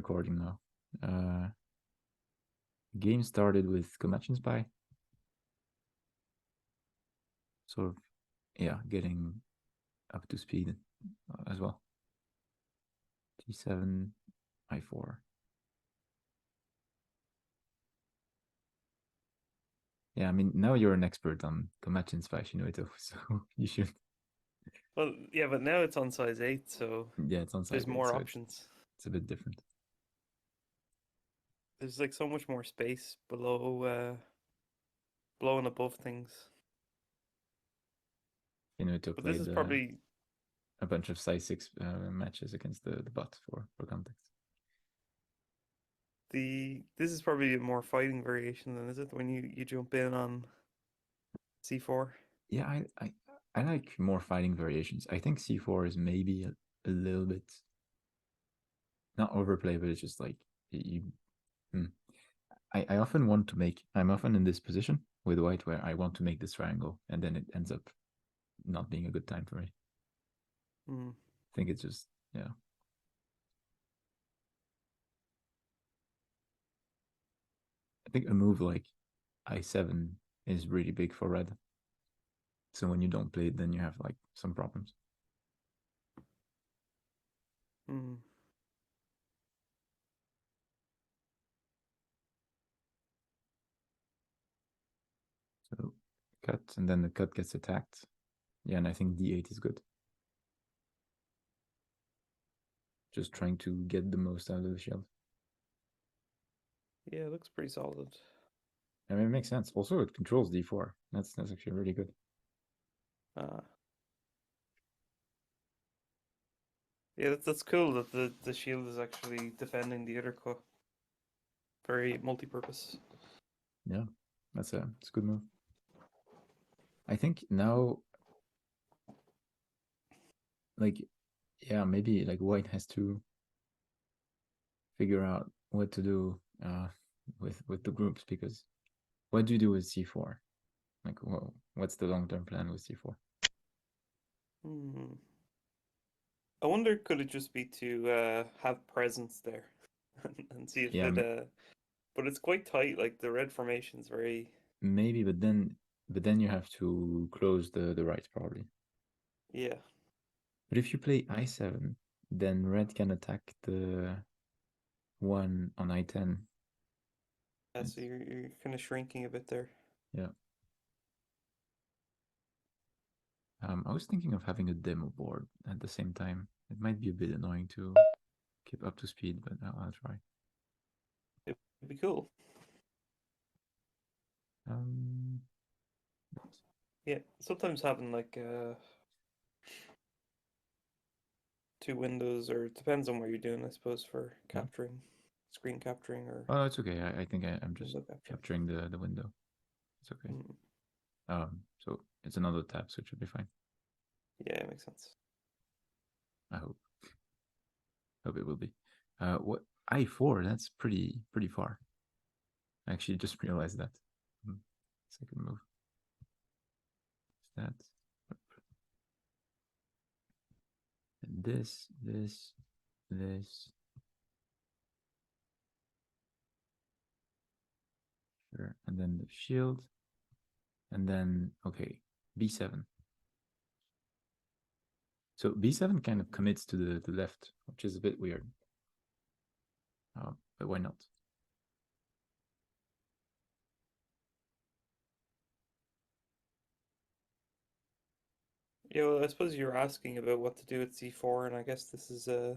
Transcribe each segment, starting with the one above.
recording now. Game started with Comanche Spy. Sort of, yeah, getting up to speed as well. G7, I4. Yeah, I mean, now you're an expert on Comanche Spy, so you should. Well, yeah, but now it's on size 8, so Yeah, it's on there's size 8, more so options. it's a bit different. There's like so much more space below and above things. Inuito But this played is probably a bunch of size 6 matches against the bot for context. this is probably a more fighting variation than is it when you jump in on C4? Yeah, I like more fighting variations. I think C4 is maybe a little bit not overplay, but it's just like you. Hmm. I often want to make. I'm often in this position with white where I want to make this triangle, and then it ends up not being a good time for me. Hmm. I think it's just yeah. I think a move like I7 is really big for red. So when you don't play it, then you have like some problems. Hmm. So cut, and then the cut gets attacked. Yeah, and I think D8 is good. Just trying to get the most out of the shield. Yeah, it looks pretty solid. I mean, it makes sense. Also, it controls D4. That's actually really good. Uh, yeah, that's cool that the shield is actually defending the other cut. Very multi-purpose. Yeah, it's a good move. I think now, like, yeah, maybe like white has to figure out what to do with the groups, because what do you do with C4? Like, what's the long-term plan with C4? Hmm. I wonder, could it just be to have presence there and see if Yeah, it. But it's quite tight. Like the red formation's very. maybe, but then you have to close the right probably. Yeah. But if you play I7, then red can attack the one on I10. Yeah. So It's, you're kind of shrinking a bit there. yeah. I was thinking of having a demo board at the same time. It might be a bit annoying to keep up to speed, but I'll try. It'd be cool. Um, Yeah. Sometimes having like two windows, or it depends on what you're doing, I suppose, for yeah. capturing, screen capturing or Oh, it's okay. I think I'm just window capturing. capturing the window. It's okay. Mm. So it's another tab, so it should be fine. Yeah, it makes sense. I hope. Hope it will be. What I4? That's pretty far. I actually just realized that. Second move. Is that? And this. Sure. And then the shield. And then, okay, B7. So B7 kind of commits to the left, which is a bit weird. But why not? Yeah, well, I suppose you're asking about what to do with C4, and I guess this is a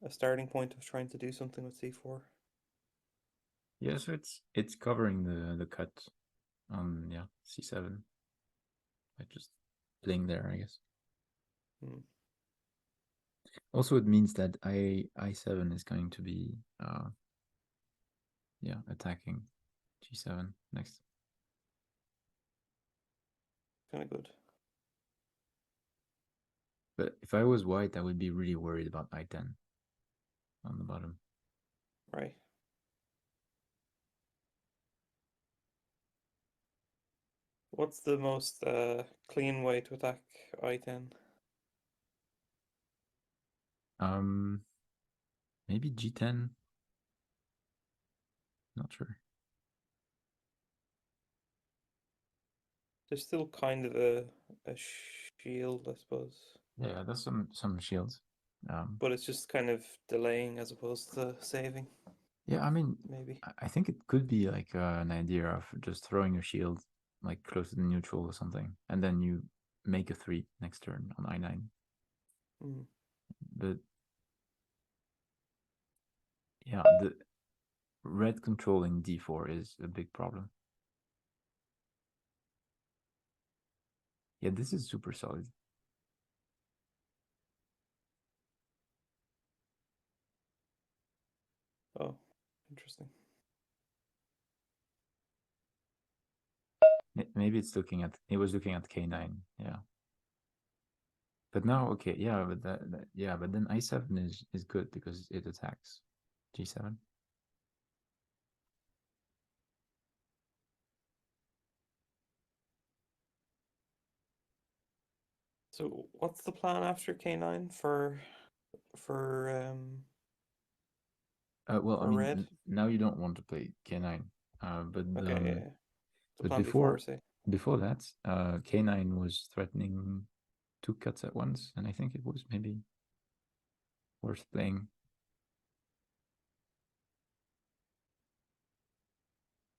starting point of trying to do something with C4. Yeah, so it's covering the cut on yeah C7 by just playing there, I guess. Hmm. Also, it means that I7 is going to be yeah attacking G7 next. Kind of good. But if I was white, I would be really worried about I10 on the bottom. Right. What's the most clean way to attack I10? Um, Maybe G10. Not sure. There's still kind of a shield, I suppose, Yeah, that's some shields. Um, but it's just kind of delaying as opposed to saving, yeah, I mean, maybe. I think it could be like an idea of just throwing your shield like close to the neutral or something, and then you make a 3 next turn on I9. Mm. But yeah, the red controlling D4 is a big problem. Yeah, this is super solid. Oh, interesting. Maybe it was looking at K9. Yeah. But now, okay, yeah, but yeah, but then I7 is good because it attacks G7. So, what's the plan after K9 for Well, I for mean, red? now you don't want to play K9, Okay, yeah, yeah. The but plan before, say. before that, K9 was threatening 2 cuts at once, and I think it was maybe worth playing.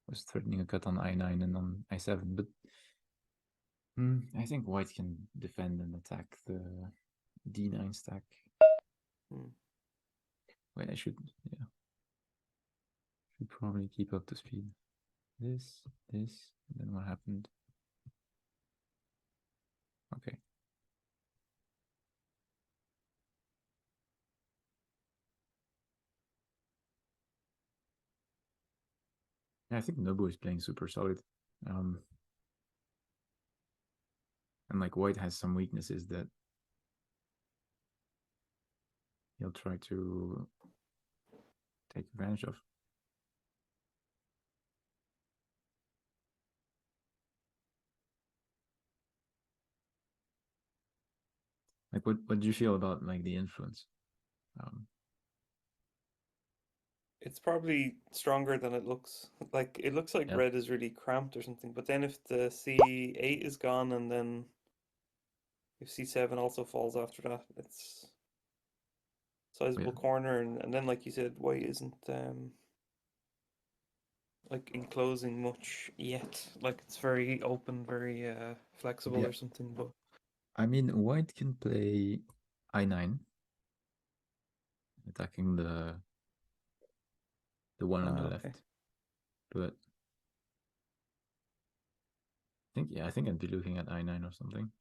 Was threatening a cut on I9 and on I7, but I think White can defend and attack the D9 stack. Hmm. Wait, yeah, should probably keep up to speed. This, and then what happened? Okay. Yeah, I think Nobu is playing super solid. Um, and like White has some weaknesses that he'll try to take advantage of. Like, what do you feel about like the influence? Um, It's probably stronger than it looks. Like it looks like yeah, red is really cramped or something. But then if the C8 is gone and then if C7 also falls after that, it's yeah, sizable corner. And then like you said, white isn't like enclosing much yet. Like it's very open, very flexible yeah. or something. But I mean, White can play I9, attacking the one on the okay. left. But I think I'd be looking at I9 or something.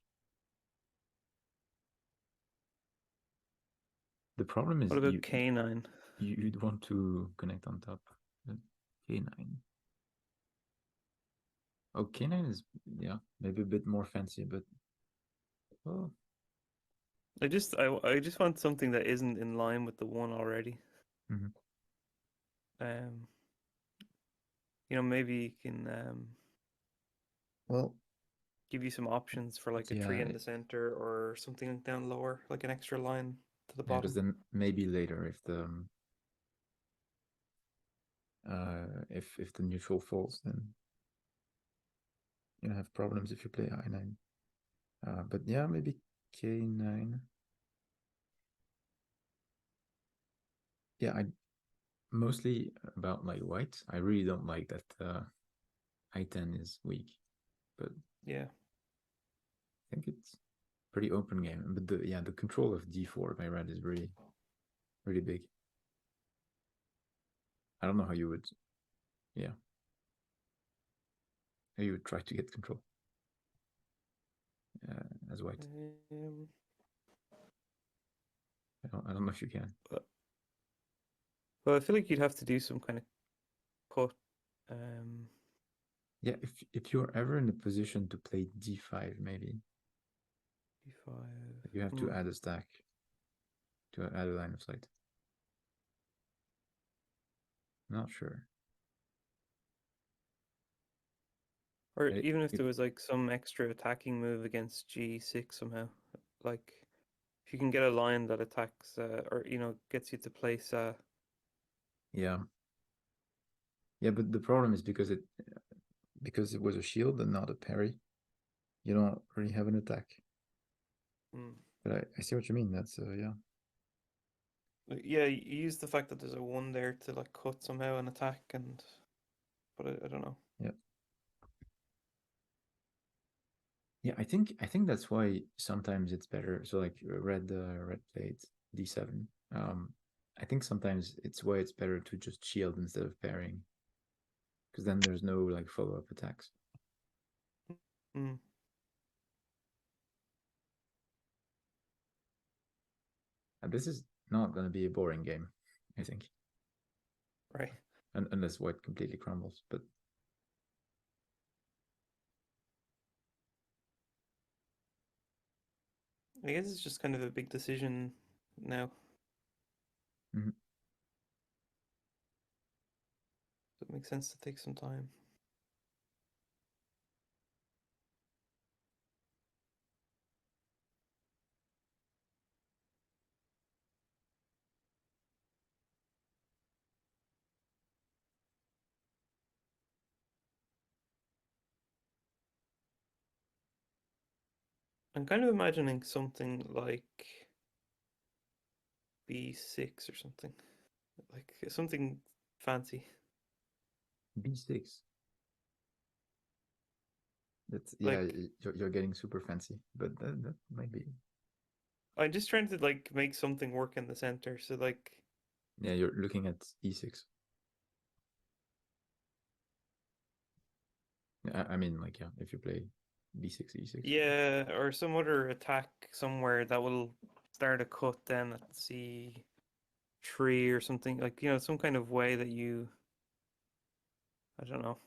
The problem is What about K9? you'd want to connect on top. K9. Oh, K9 is, yeah, maybe a bit more fancy, but oh, I just want something that isn't in line with the one already. mhm. Um, maybe you can Well, give you some options for like a yeah, tree in the center or something down lower, like an extra line to the yeah, because bottom. then maybe later if the neutral falls, then you have problems if you play I9. But yeah, maybe K9. Yeah, I mostly about like White. I really don't like that I10 is weak, but Yeah. I think it's pretty open game. But the control of D4 by red is really big. I don't know how you would, yeah, how you would try to get control as White. Um, I don't know if you can. but, well, I feel like you'd have to do some kind of cut. Um, Yeah, if you're ever in a position to play D5, maybe D5. you have to Hmm. add a stack to add a line of sight. Not sure. Or It, even if it, there was like some extra attacking move against G6 somehow, like if you can get a line that attacks or gets you to place Yeah, yeah, but the problem is because it was a shield and not a parry. You don't really have an attack. mm, But I see what you mean. That's yeah, yeah, you use the fact that there's a one there to like cut somehow an attack, and but I don't know. yeah, yeah. I think that's why sometimes it's better. So like red played d7. I think sometimes it's why it's better to just shield instead of parrying because then there's no like follow up attacks. Mm, And this is not going to be a boring game, I think, right. unless white completely crumbles. But I guess it's just kind of a big decision now. mhm. So it makes sense to take some time. I'm kind of imagining something like B6 or something, like something fancy. b6. That's yeah, Like you're getting super fancy, but that might be I'm just trying to like make something work in the center. So like, yeah. You're looking at e6. I mean, like yeah, if you play b6 e6. yeah, or some other attack somewhere that will start a cut then at C3 or something. Like, some kind of way that I don't know,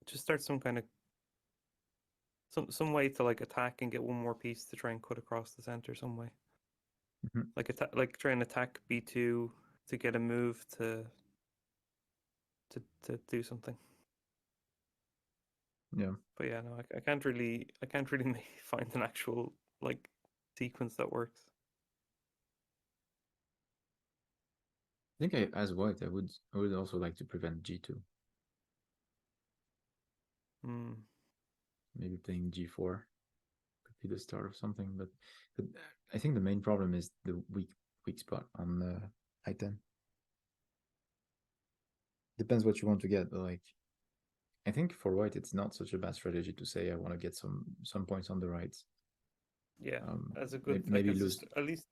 just start some kind of some way to like attack and get one more piece to try and cut across the center some way. Mhm. Like try and attack B2 to get a move to do something. Yeah, But yeah, no, I can't really find an actual like sequence that works. I think as white, I would also like to prevent g2. Hmm. Maybe playing g4 could be the start of something, but I think the main problem is the weak spot on the I10. Depends what you want to get, but like I think for white, it's not such a bad strategy to say I want to get some points on the right. Yeah, as a good like Maybe as lose. just at least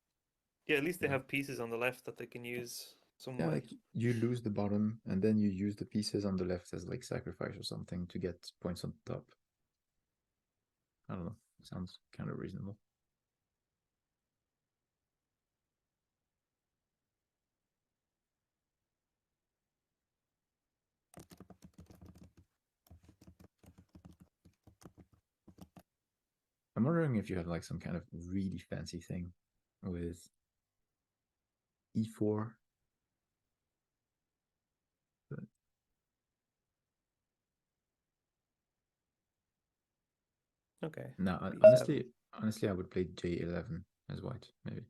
yeah, at least they Yeah, have pieces on the left that they can use some yeah. way. Like you lose the bottom, and then you use the pieces on the left as like sacrifice or something to get points on top. I don't know. Sounds kind of reasonable. I'm wondering if you have like some kind of really fancy thing with e4. But Okay, no, B7. honestly, I would play j11 as white, maybe.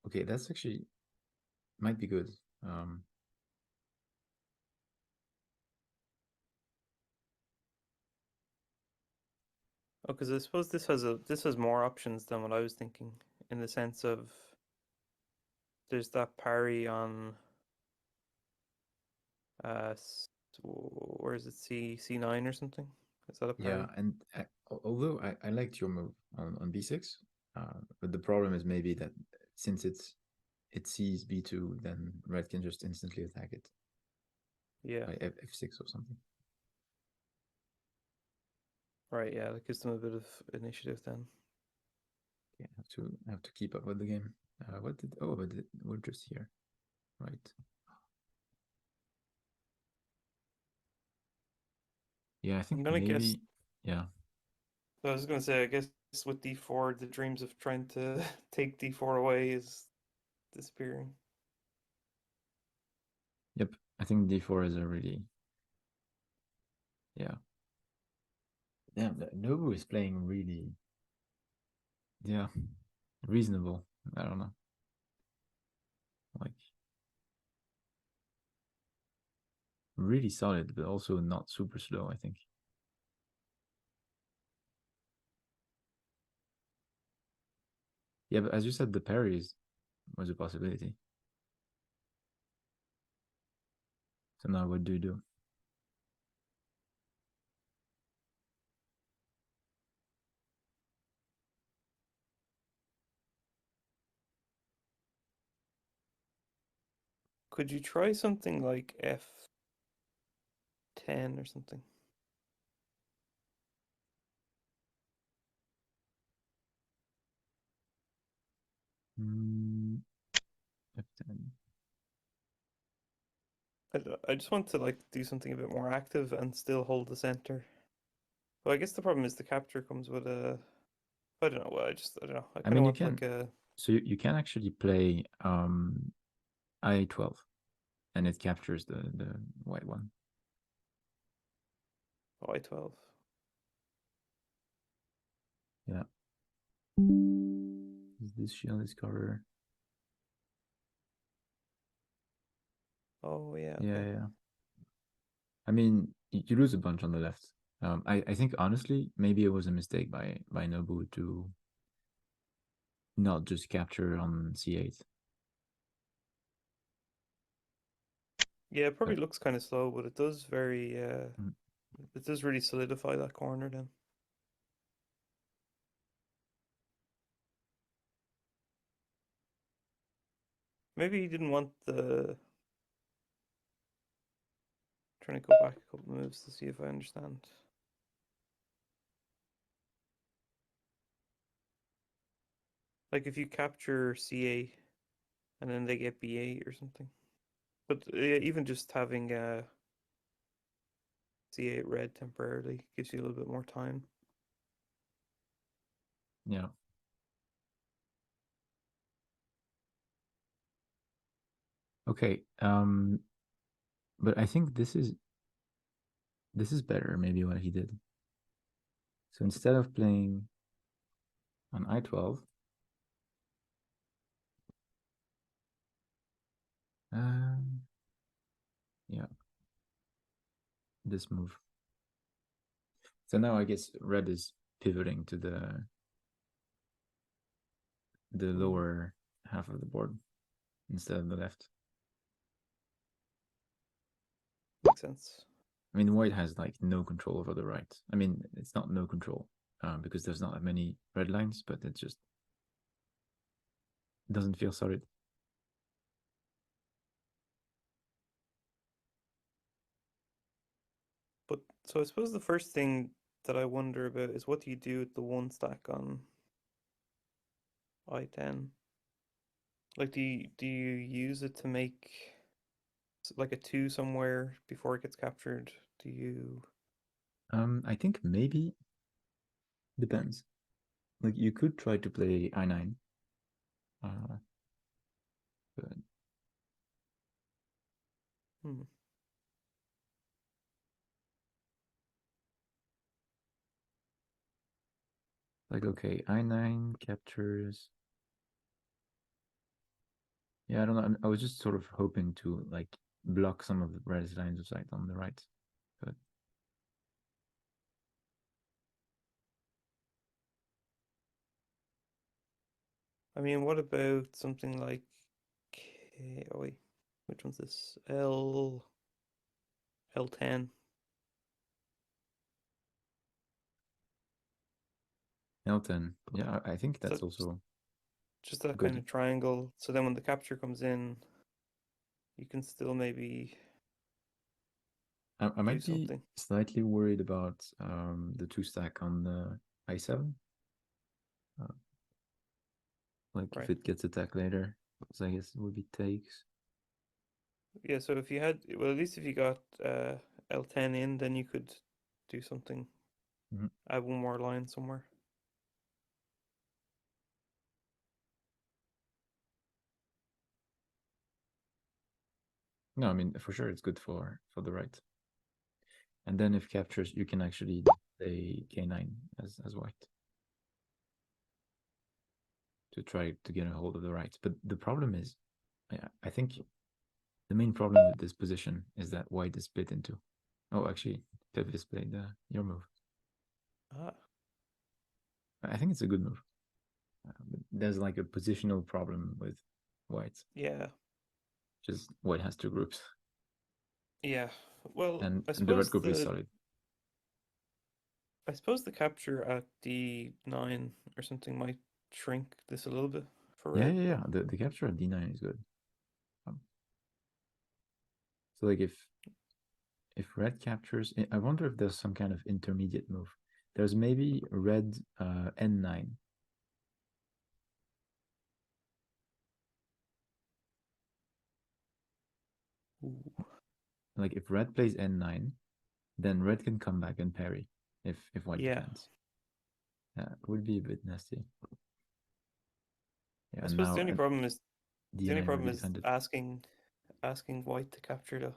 Okay, that's actually might be good. Um, Oh, because I suppose this has more options than what I was thinking, in the sense of there's that parry on where is it, C9 or something? Is that a yeah, parry? and although I liked your move on b6, but the problem is maybe that since it sees b2, then red can just instantly attack it Yeah, by f6 or something. right. Yeah, that gives them a bit of initiative then. Yeah, have to keep up with the game. What did oh, but we're just here, right? Yeah, I I'm think gonna guess. maybe yeah. I was gonna say, I guess with D4, the dreams of trying to take D4 away is disappearing. Yep, I think d4 is a really yeah. Damn, Nobu is playing really, yeah, reasonable. I don't know, like really solid, but also not super slow. I think. Yeah, but as you said, the parries was a possibility. So now what do you do? Could you try something like F10 or something? Mm, F10. I just want to like do something a bit more active and still hold the center. Well, I guess the problem is the capture comes with a. I don't know. Well, I don't know. I I kind of mean, you want can. like a So you can actually play I12, and it captures the white one. I12. Yeah. Is this shield is cover? Oh yeah. Yeah, Okay. yeah. I mean, you lose a bunch on the left. I think honestly, maybe it was a mistake by Nobu to not just capture on C8. Yeah, it probably But looks kind of slow, but it does very. mm, It does really solidify that corner then. Maybe he didn't want the. Trying to go back a couple moves to see if I understand. Like if you capture C8 and then they get B8 or something. But even just having C8 red temporarily gives you a little bit more time. yeah. Okay. But I think this is better. Maybe what he did. So instead of playing on I12, um, yeah, this move. So now I guess red is pivoting to the Mm, lower half of the board instead of the left. makes sense. I mean, white has like no control over the right. I mean, it's not no control because there's not that many red lines, but it just doesn't feel solid. But so I suppose the first thing that I wonder about is what do you do with the one stack on I10? Like do you use it to make like a two somewhere before it gets captured? Do you I think maybe depends. Like you could try to play I9, uh, but hmm. like okay, I9 captures. Yeah, I don't know. I was just sort of hoping to like block some of the red lines of sight on the right, but I mean, what about something like oh wait, which one's this? L10. L10. Yeah, I think So that's also just that kind good. of triangle. So then when the capture comes in, you can still maybe I do might be something. slightly worried about the two stack on the I7. Uh, like if Right. it gets attacked later, because I guess it would be takes. Yeah, so if you had, well, at least if you got L10 in, then you could do something, Mhm. add one more line somewhere. No, I mean for sure it's good for the right. And then if captures, you can actually play k9 as white to try to get a hold of the rights. But the problem is, I think the main problem with this position is that white is split into. Oh, actually, Pip displayed your move. Ah, I think it's a good move. But there's like a positional problem with white. yeah, Just white has two groups, yeah. Well, and the red group is solid. I suppose the capture at D9 or something might shrink this a little bit for Yeah, red, yeah, but yeah. The capture at d9 is good. Um, so like if red captures, I wonder if there's some kind of intermediate move. There's maybe red n9. ooh, Like if red plays n9, then red can come back and parry if white yeah. defends. Would be a bit nasty. Yeah, I and suppose now the only d9 will problem be is defended. asking white to capture though.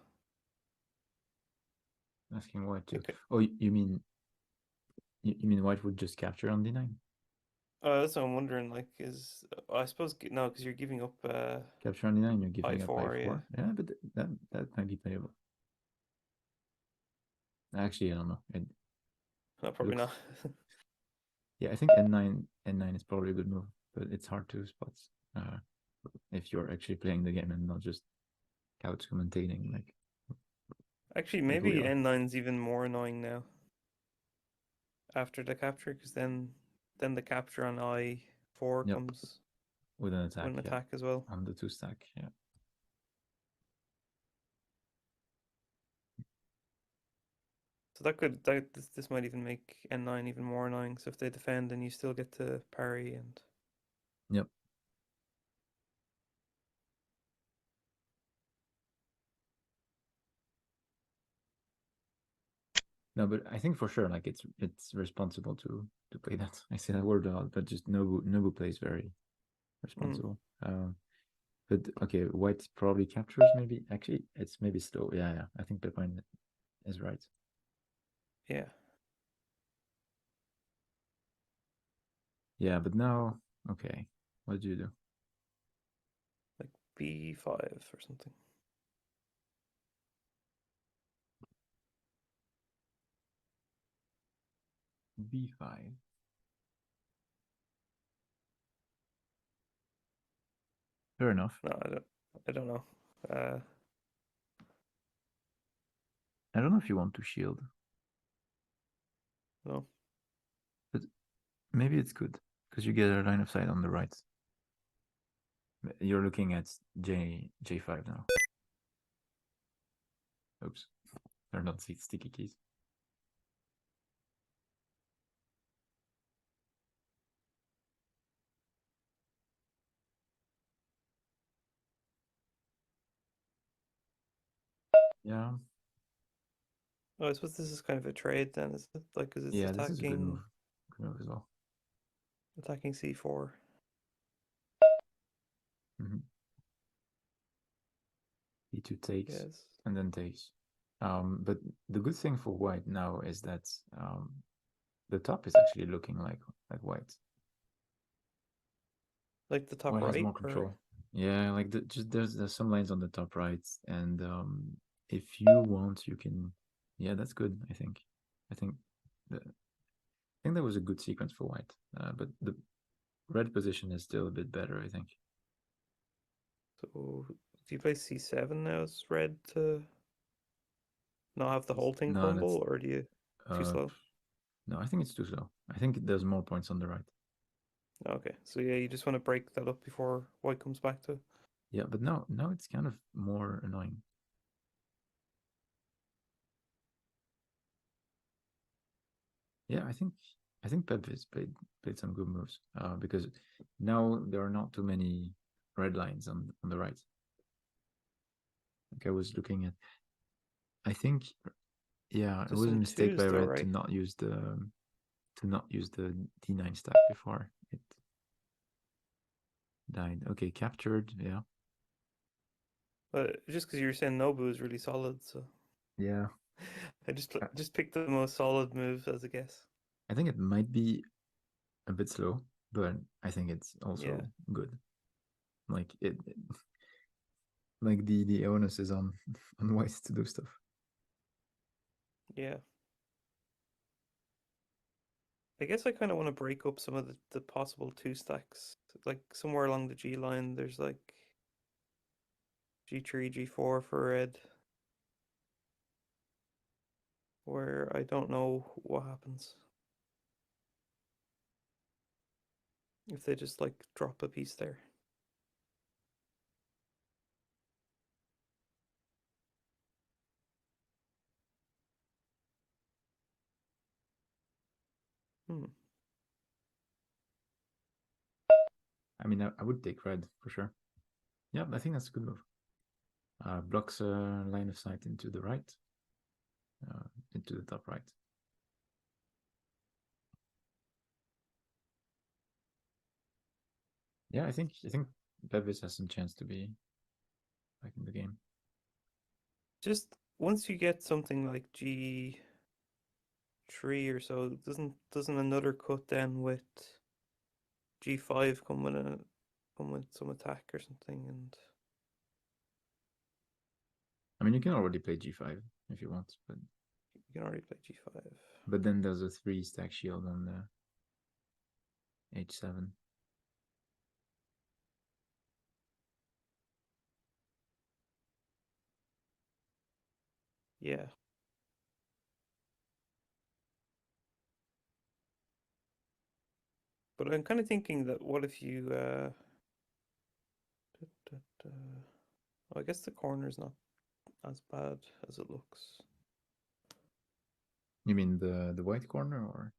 Asking white to. Okay. Oh, you mean white would just capture on d9? That's what I'm wondering. Like, I suppose no, because you're giving up Capture on d9, you're giving up I4. Yeah, i4. Yeah, but that might be playable. Actually, I don't know. It no, probably looks. not. Yeah, I think n9 is probably a good move, but it's hard to spot uh, if you're actually playing the game and not just couch commentating Actually, like we maybe are. N9's even more annoying now after the capture, because then the capture on I4 Yep, comes with an with attack. an Yeah, attack as well. on the two stack. Yeah, So this might even make N9 even more annoying. So if they defend, then you still get to parry and yep. No, but I think for sure, like it's responsible to play that. I say that word a lot, but just Nobu plays very mm, responsible. But okay, white probably captures. Maybe actually, it's maybe slow. Yeah, yeah. I think Pepine is right. yeah, Yeah, but now, okay, what do you do? like B5 or something. B5. Fair enough. No, I don't know. Uh, I don't know if you want to shield, no. but maybe it's good because you get a line of sight on the right. You're looking at J5 now. Oops, they're not sticky keys. Yeah, Oh, I suppose this is kind of a trade then, is it? Like, because it's yeah, this is a good move as well. attacking C4. Mm-hmm. E2 takes Yes. and then takes. But the good thing for white now is that the top is actually looking like white. Like the top White has right, more or control. Yeah, like just there's some lines on the top right, and if you want, you can. Yeah, that's good. I think I think that was a good sequence for white, but the red position is still a bit better. I think. so do you play C7 now as red to not have the whole thing No, crumble, that's or do you too uh slow? no. I think it's too slow. I think there's more points on the right. Okay, so yeah, you just want to break that up before white comes back to. Yeah, but now it's kind of more annoying. Yeah, I think Pep has played some good moves because now there are not too many red lines on the right. Like I was looking at, I think yeah, it There's was a some mistake by twos though, red right? to not use the d9 stack before it died. Okay, captured. Yeah, But just because you're saying Nobu is really solid, so yeah. I just I just picked the most solid move as a guess. I think it might be a bit slow, but I think it's Yeah, also good. Like it like the onus is on on white to do stuff. yeah. I guess I kind of want to break up some of the possible two stacks. Like somewhere along the G line, there's like G3, G4 for red, where I don't know what happens if they just like drop a piece there. Hmm. I mean, I would take red for sure. Yeah, I think that's a good move. Blocks a line of sight into the right, uh, into the top right. Yeah, I think Bevis has some chance to be back in the game. Just once you get something like G3 or so, doesn't another cut then with G5 come with some attack or something, and I mean, you can already play G5 if you want, you can already play G5. but then there's a 3 stack shield on the H7. Yeah. But I'm kind of thinking that what if you da, da, da. Oh, I guess the corner is not as bad as it looks. You mean the white corner or?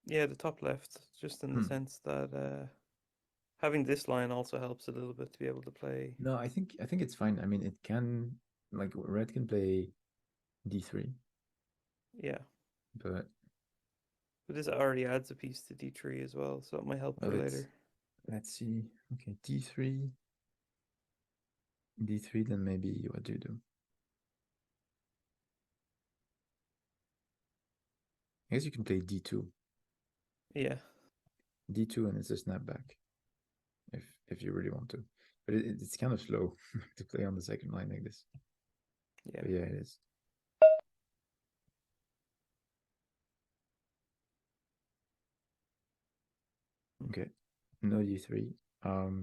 Yeah, the top left, just in the Hmm. sense that having this line also helps a little bit to be able to play. No, I think it's fine. I mean, it can like red can play D3, Yeah, but but this already adds a piece to D3 as well, so it might help well, for later. let's see. Okay, D3, D3. Then maybe what do you do? I guess you can play D2, Yeah, D2, and it's a snapback if you really want to. But it's kind of slow to play on the second line like this. yeah. But yeah, it is. Okay, no D3.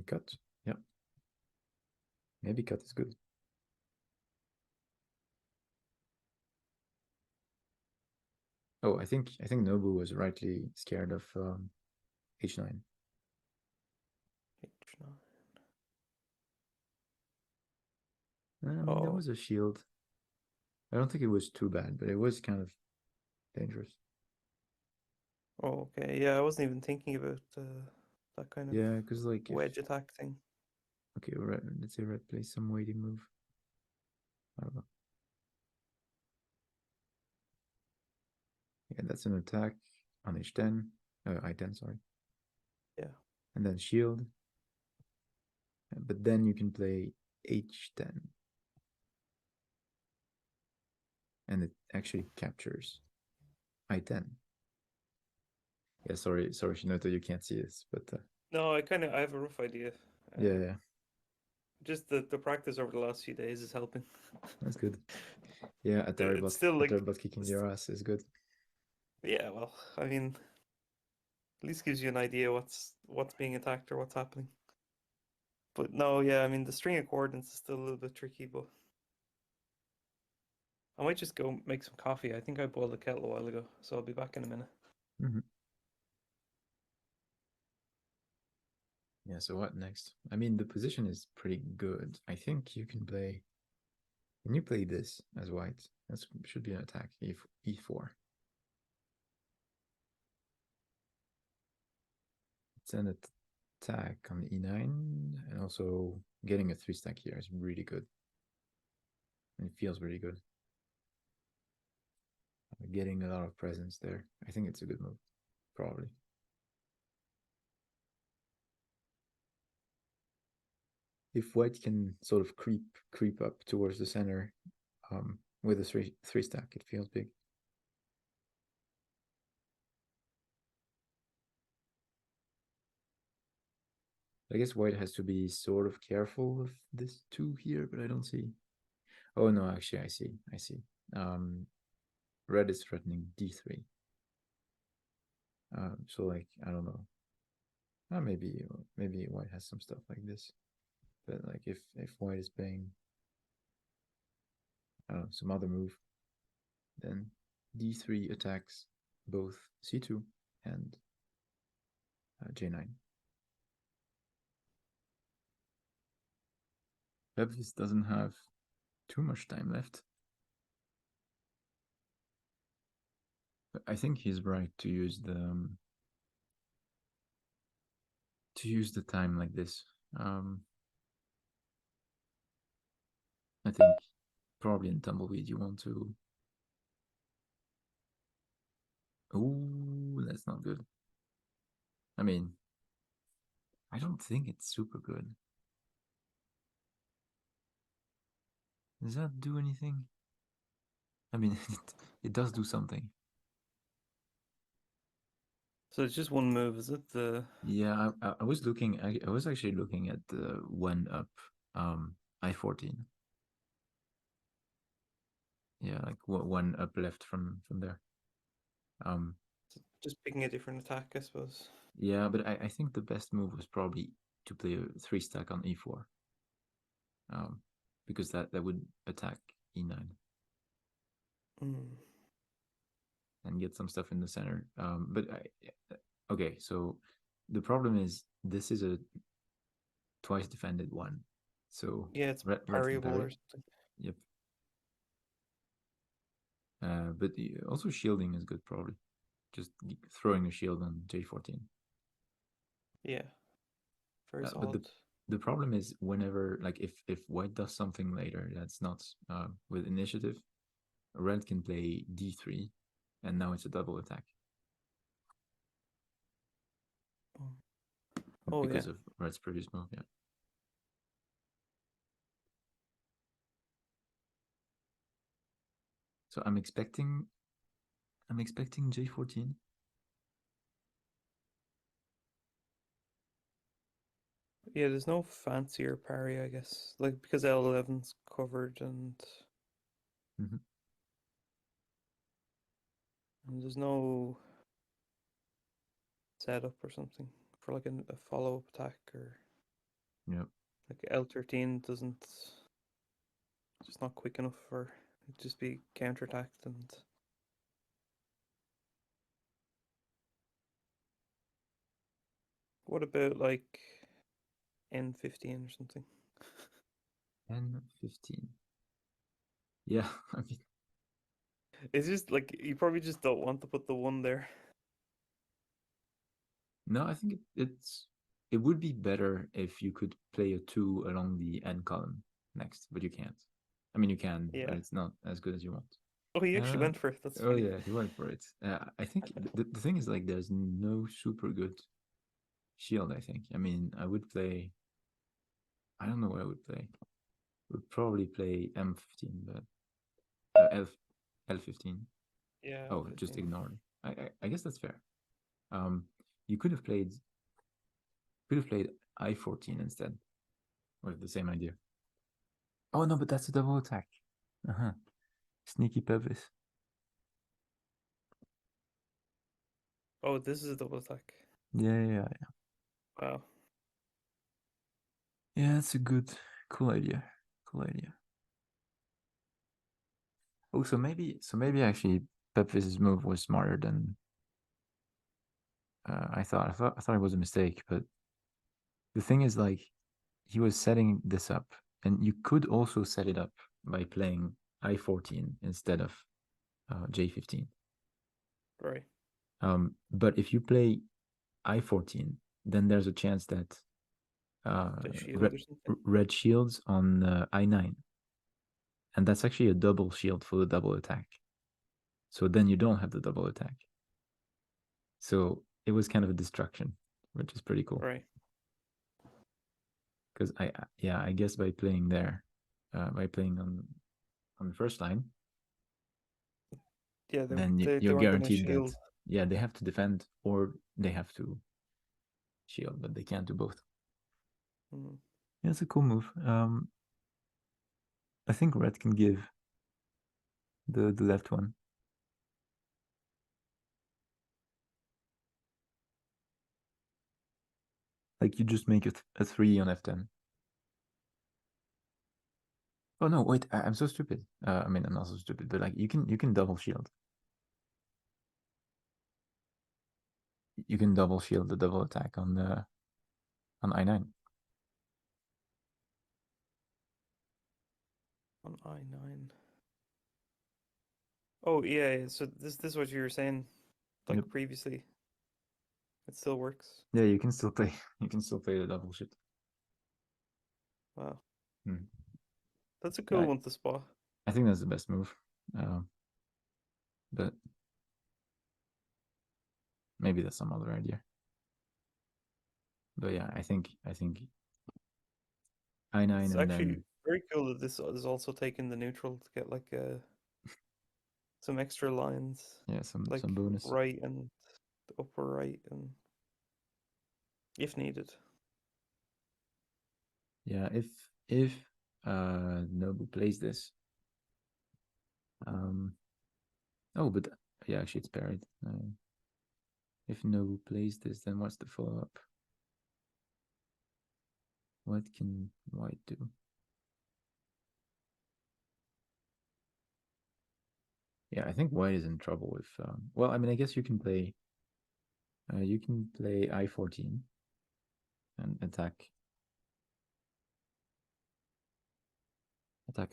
Cut. Yeah, maybe cut is good. Oh, I think Nobu was rightly scared of H9. H9. I mean, there Oh, was a shield. I don't think it was too bad, but it was kind of dangerous. oh, okay. Yeah, I wasn't even thinking about that kind of Yeah, because like if wedge attack thing. okay, let's say red plays some waiting move. I don't know. Yeah, that's an attack on H10, I10, sorry, Yeah, and then shield. But then you can play H10, and it actually captures I10. Yeah, sorry, Shinoto, you can't see this, but no, I have a rough idea. yeah, yeah, Just the practice over the last few days is helping. that's good. Yeah, It's still like, Atari kicking your ass is good. yeah. Well, I mean, at least gives you an idea what's being attacked or what's happening. But no, yeah, I mean the string of coordinates is still a little bit tricky, but I might just go make some coffee. I think I boiled the kettle a while ago, so I'll be back in a minute. Mm-hmm. Yeah, so what next? I mean, the position is pretty good. I think you can play. Can you play this as white? That should be an attack. E4. It's an attack on E9, and also getting a 3 stack here is really good. And it feels really good. Getting a lot of presence there. I think it's a good move, probably. If white can sort of creep up towards the center, With a three stack, it feels big. I guess white has to be sort of careful of this two here, but I don't see. Oh no, actually, I see. I see. Red is threatening d3. So like I don't know. Maybe white has some stuff like this, but like if white is playing some other move, then d3 attacks both c2 and j9. Bevis doesn't have too much time left. But I think he's right to use the time like this. I think probably in tumbleweed you want to. Oh, that's not good. I mean, I don't think it's super good. Does that do anything? I mean, it does do something. So it's just one move, is it? The Yeah, I was looking. I was actually looking at the one up I14. Yeah, like one up left from there. Um, just picking a different attack, I suppose. yeah, but I think the best move was probably to play a three stack on e4. Because that would attack e9 Mm. and get some stuff in the center. Okay, so the problem is this is a twice defended one, so Yeah, it's red can parryable parry. or something. Yep. But also shielding is good, probably. Just throwing a shield on j14. Yeah, very But solid. the problem is whenever like if white does something later that's not with initiative, red can play d3, and now it's a double attack Oh yeah. because of red's previous move. Yeah. So I'm expecting j14. Yeah, there's no fancier parry, I guess. Like because L11's covered Mm-hmm. and there's no setup or something for like a follow-up attack or Yeah. like L13 doesn't just not quick enough for it just be counterattacked and what about like N15 or something? N15. Yeah. I mean, It's just like you probably just don't want to put the one there. no, I think it would be better if you could play a two along the n column next, but you can't. I mean, you can, but Yeah. it's not as good as you want. Oh, he actually Uh, went for it. That's oh funny. yeah, he went for it. I think the thing is like there's no super good shield. I think. I mean, I would play. I don't know what I would play. Would probably play M15, but L15. Yeah, Oh, just L15. ignore it. I guess that's fair. Um, you could have played I14 instead with the same idea. Oh no, but that's a double attack. Uh-huh. Sneaky Pevis. Oh, this is a double attack. Yeah. Wow. Yeah, that's a cool idea. Cool idea. Oh, so maybe actually Pepvis's move was smarter than I thought. I thought it was a mistake, but the thing is, like, he was setting this up, and you could also set it up by playing I14 instead of J15. Right. But if you play I14, then there's a chance that The shield red, or something. red shields on I9, and that's actually a double shield for the double attack. So then you don't have the double attack. So it was kind of a distraction, which is pretty cool. Right. Because I guess by playing there, by playing on the first line, Yeah, then they you're weren't going to guaranteed that, shield. yeah, they have to defend or they have to shield, but they can't do both. Mm. Yeah, it's a cool move. I think red can give the left one. Like you just make a 3 on f10. Oh no, wait, I'm so stupid. I mean, I'm not so stupid, but like you can double shield. You can double shield the double attack on the on I9. On I9. Oh yeah, so this is what you were saying Yep. like previously. It still works. Yeah, you can still play. You can still play the double shit. Wow. Hmm. That's a cool Yeah, one to spot. I think that's the best move. But maybe that's some other idea. But yeah, I think I9 It's and actually then very cool that this is also taking the neutral to get like some extra lines, yeah, some like bonus. right and the upper right, and if needed. Yeah, if Nobu plays this, um, oh, but yeah, actually it's parried. If Nobu plays this, then what's the follow up? What can White do? Yeah, I think White is in trouble if. Well, I mean, I guess you can play. You can play I14 and attack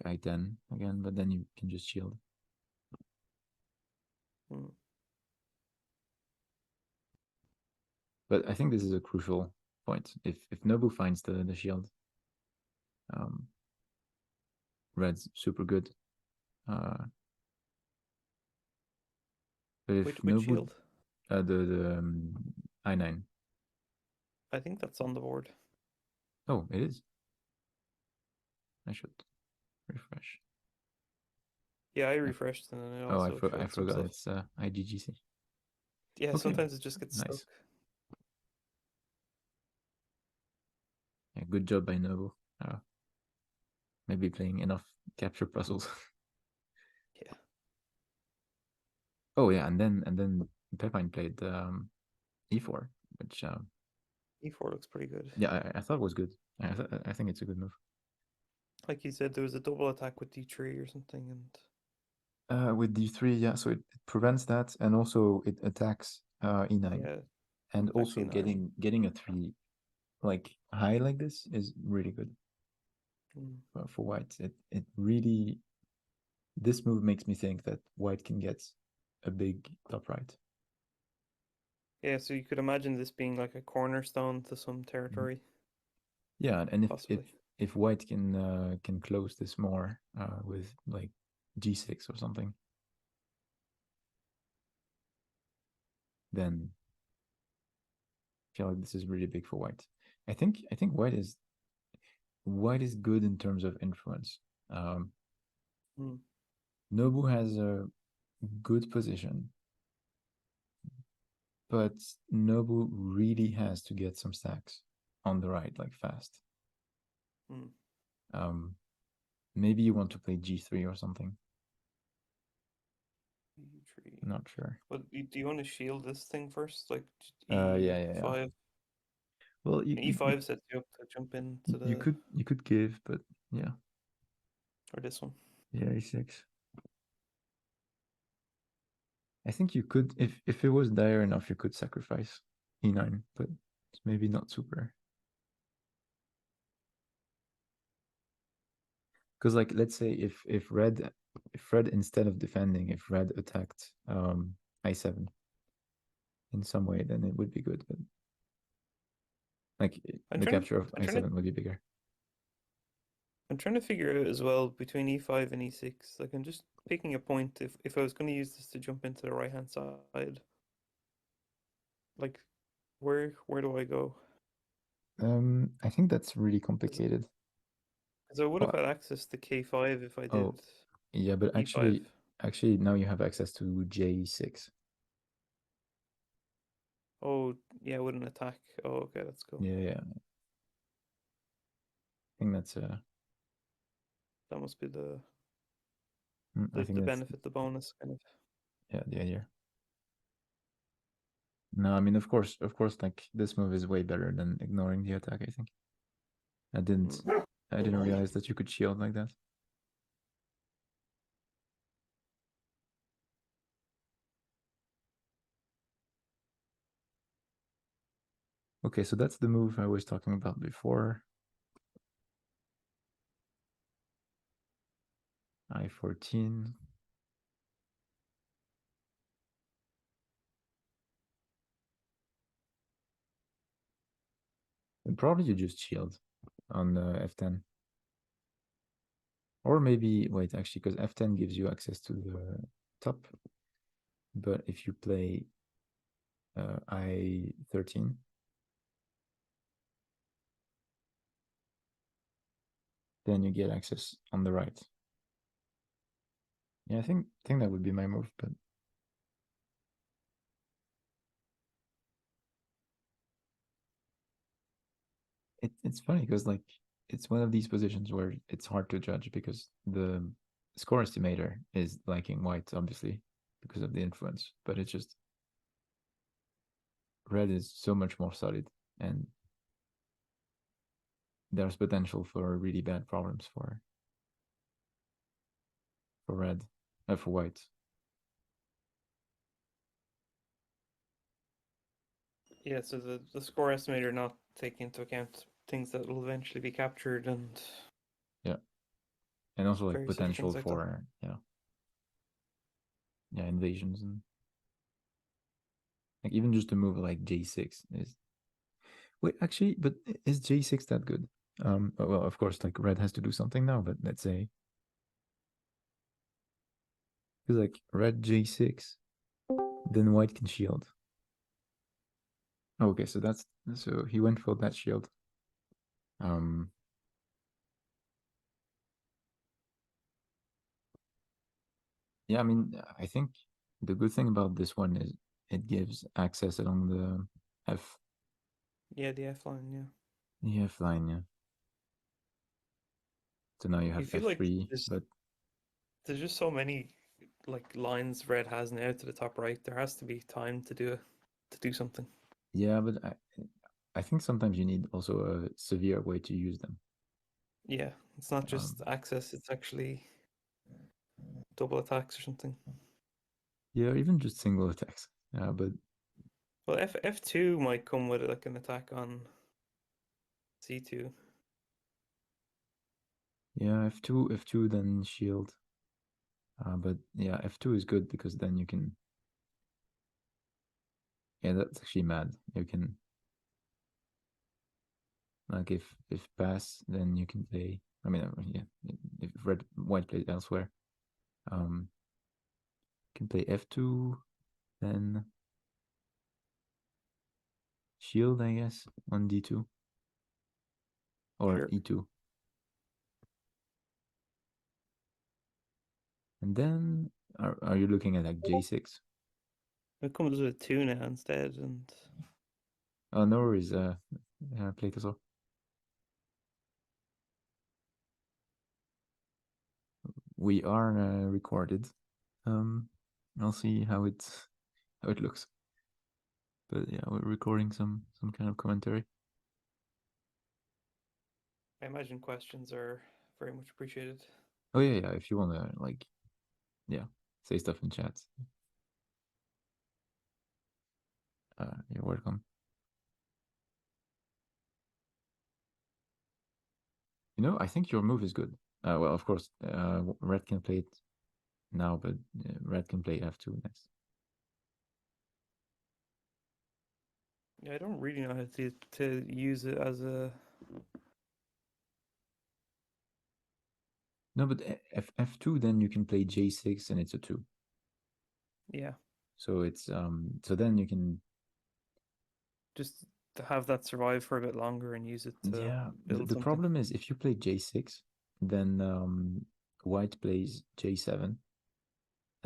I10 again, but then you can just shield. Mm. But I think this is a crucial point. If Nobu finds the shield, um, Red's super good. Uh, but if Which Nobu, shield? the I9. I think that's on the board. Oh, it is. I should refresh. Yeah, I I, refreshed and then it oh, also I showed some forgot stuff. it's IGGC. Yeah, Okay, sometimes it just gets stuck. nice. Yeah, good job by Nobu. Uh, maybe playing enough capture puzzles. Yeah, Oh yeah, and then Pepine played E4, which E4 looks pretty good. yeah, I thought was good. I think it's a good move. Like you said, there was a double attack with D3 or something, and With D3, yeah, so it prevents that, and also it attacks E9, yeah, and attacks also E9. getting a 3 like high like this is really good Mm. for White. It really, this move makes me think that White can get a big top right. Yeah, so you could imagine this being like a cornerstone to some Mhm. territory, Yeah, and possibly. if White can close this more with like G6 or something, then I feel like this is really big for White. I think White is good in terms of influence. Um, Mm. Nobu has a good position, but Nobu really has to get some stacks on the right, like fast. Mm. Um, maybe you want to play G3 or something. E3. Not sure. But do you want to shield this thing first, like Yeah, yeah, yeah. E5? Well, E5 sets you up to jump into you the could give, but yeah, or this one. yeah, E6. I think you could, if it was dire enough, you could sacrifice E9, but it's maybe not super. Because like let's say if red instead of defending, if red attacked I7 in some way, then it would be good. But like I'm the trying to capture of I'm trying to I7 would be bigger. I'm trying to figure out as well between E5 and E6. Like I'm just picking a point if I was going to use this to jump into the right hand side. Like where do I go? I think that's really Because complicated. I would have Well, had access to K5 if I oh did yeah, but E5. actually Actually, now you have access to J6. Oh, yeah, with an attack. Oh, okay, that's cool. Yeah, yeah. I think that's That must be the I the, think the that's benefit, the bonus kind of. yeah the idea. No, I mean of course, like this move is way better than ignoring the attack. I think I didn't Mm. I didn't realize that you could shield like that. Okay, so that's the move I was talking about before. I14. And probably you just shield on F10. Or maybe, wait, actually, because F10 gives you access to the top. But if you play I13, then you get access on the right. Yeah, I think that would be my move, but it's funny because like it's one of these positions where it's hard to judge because the score estimator is liking white, obviously, because of the influence, but it's just red is so much more solid and there's potential for really bad problems for red, for white. Yeah, so the score estimator not taking into account things that will eventually be captured and Yeah, and also like various other potential things like that. for yeah invasions and like even just a move like J6 is wait actually, but is J6 that good? Well, of course, like red has to do something now, but let's say because like red J6, then white can shield. Okay, so that's so he went for that shield. Um, yeah, I mean, I think the good thing about this one is it gives access along Yeah, the F line, yeah. the F line. Yeah. So now you You have feel like F3, but there's just so many like lines red has now to the top right. There has to be time to do something. yeah, but I think sometimes you need also a severe way to use them. Yeah, it's not just Um, access, it's actually double attacks or something. yeah, even just single attacks. But Well, F2 might come with like an attack on C2. yeah, F2, then shield. But yeah, F2 is good because then you can. Yeah, that's actually mad. You can like if pass, then you can play. I mean, yeah, if red white plays elsewhere, um, can play F2, then shield, I guess, on D2 or Sure. E2, and then are you looking at like J6? It comes with two now instead, and Oh, no worries. Play as well. We are recorded. Um, I'll see how it looks. But yeah, we're recording some kind of commentary. I imagine questions are very much appreciated. Oh yeah, yeah. If you wanna like, yeah, say stuff in chat. You're welcome. You know, I think your move is good. Well, of course, red can play it now, but red can play F2 next. Yeah, I don't really know how to use it as a. No, but F2, then you can play J6 and it's a 2. Yeah, So it's so then you can just to have that survive for a bit longer and use it to yeah. build The something. problem is if you play J6, then white plays J7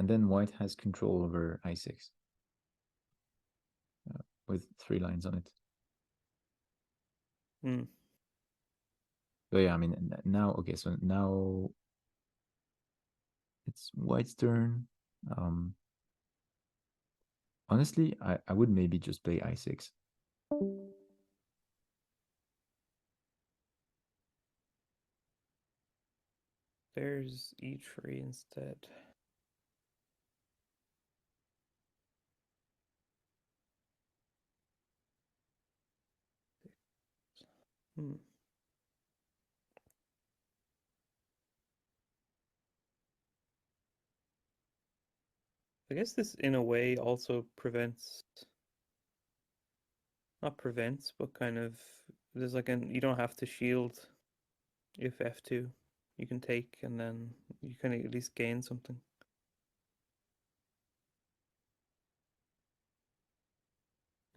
And then white has control over I6 with 3 lines on it. Hmm. So yeah, I mean now okay, so now it's white's turn. Um, honestly, I would maybe just play I6. There's E3 instead. Hmm. I guess this, in a way, also prevents, not prevents, but kind of, there's like an, you don't have to shield if F2. You can take and then you can at least gain something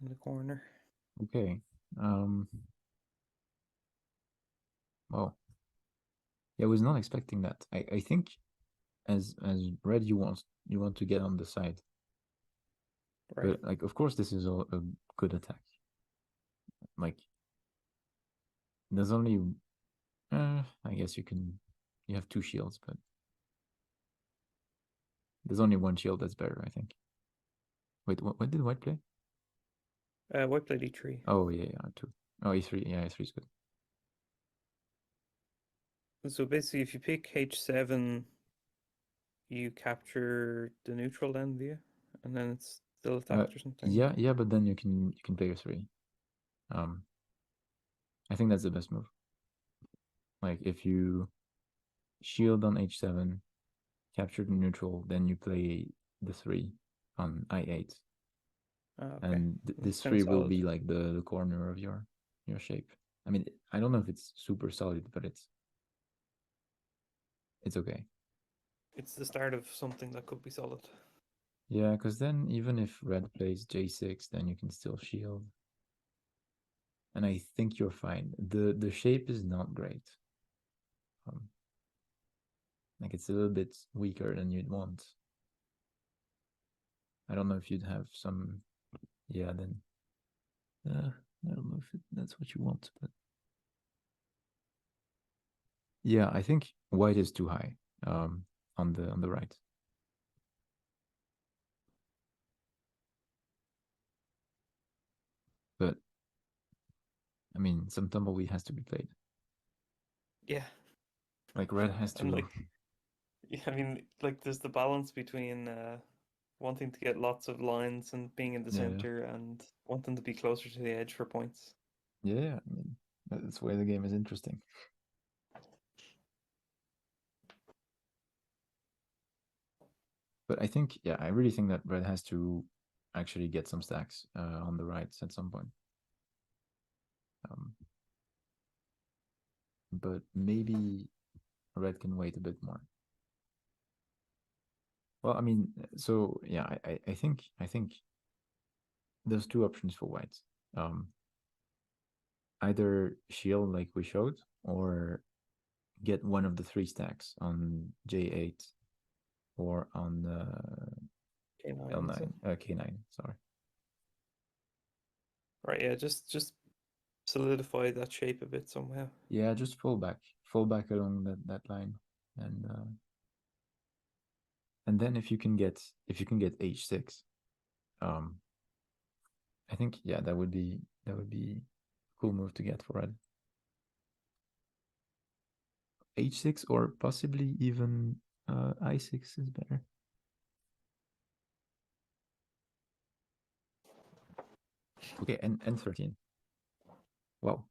in the corner. Okay. Um, well, yeah, I was not expecting that. I think as red you want to get on the side. Right. But like of course this is a good attack. Like there's only I guess you have 2 shields, but there's only 1 shield that's better, I think. Wait, what did white play? White played E3. Oh yeah, yeah, 2. Oh, E3, yeah, E3 is good. So basically, if you pick H7, you capture the neutral then via, and then it's still attacked or something. Yeah, yeah, but then you can play your 3. Um, I think that's the best move. Like if you shield on H7, capture the neutral, then you play the 3 on I8, Ah, okay. and It's this kind of 3 will solid. be like the corner of your shape. I mean, I don't know if it's super solid, but it's okay. It's the start of something that could be solid. Yeah, because then even if red plays J6, then you can still shield, and I think you're fine. The shape is not great. Um, like it's a little bit weaker than you'd want. I don't know if you'd have some. Yeah, then I don't know if that's what you want, but yeah, I think white is too high on the right. But I mean, some tumbleweed has to be played. Yeah, Like red has and to. like, yeah, I mean, like, there's the balance between wanting to get lots of lines and being in the Yeah, center and wanting to be closer to the edge for points. yeah, yeah. I mean, that's why the game is interesting. But I think, yeah, I really think that red has to actually get some stacks on the right at some point. Um, but maybe red can wait a bit more. Well, I mean, so yeah, I think there's 2 options for white. Um, either shield like we showed, or get one of the 3 stacks on J8 or on K9 and stuff. L9, K9. Sorry. Right, yeah, just solidify that shape a bit somehow. Yeah, just fall back along that line, and then if you can get H6, um, I think yeah that would be a cool move to get for red. H6 or possibly even I6 is better. Okay, and 13. Wow.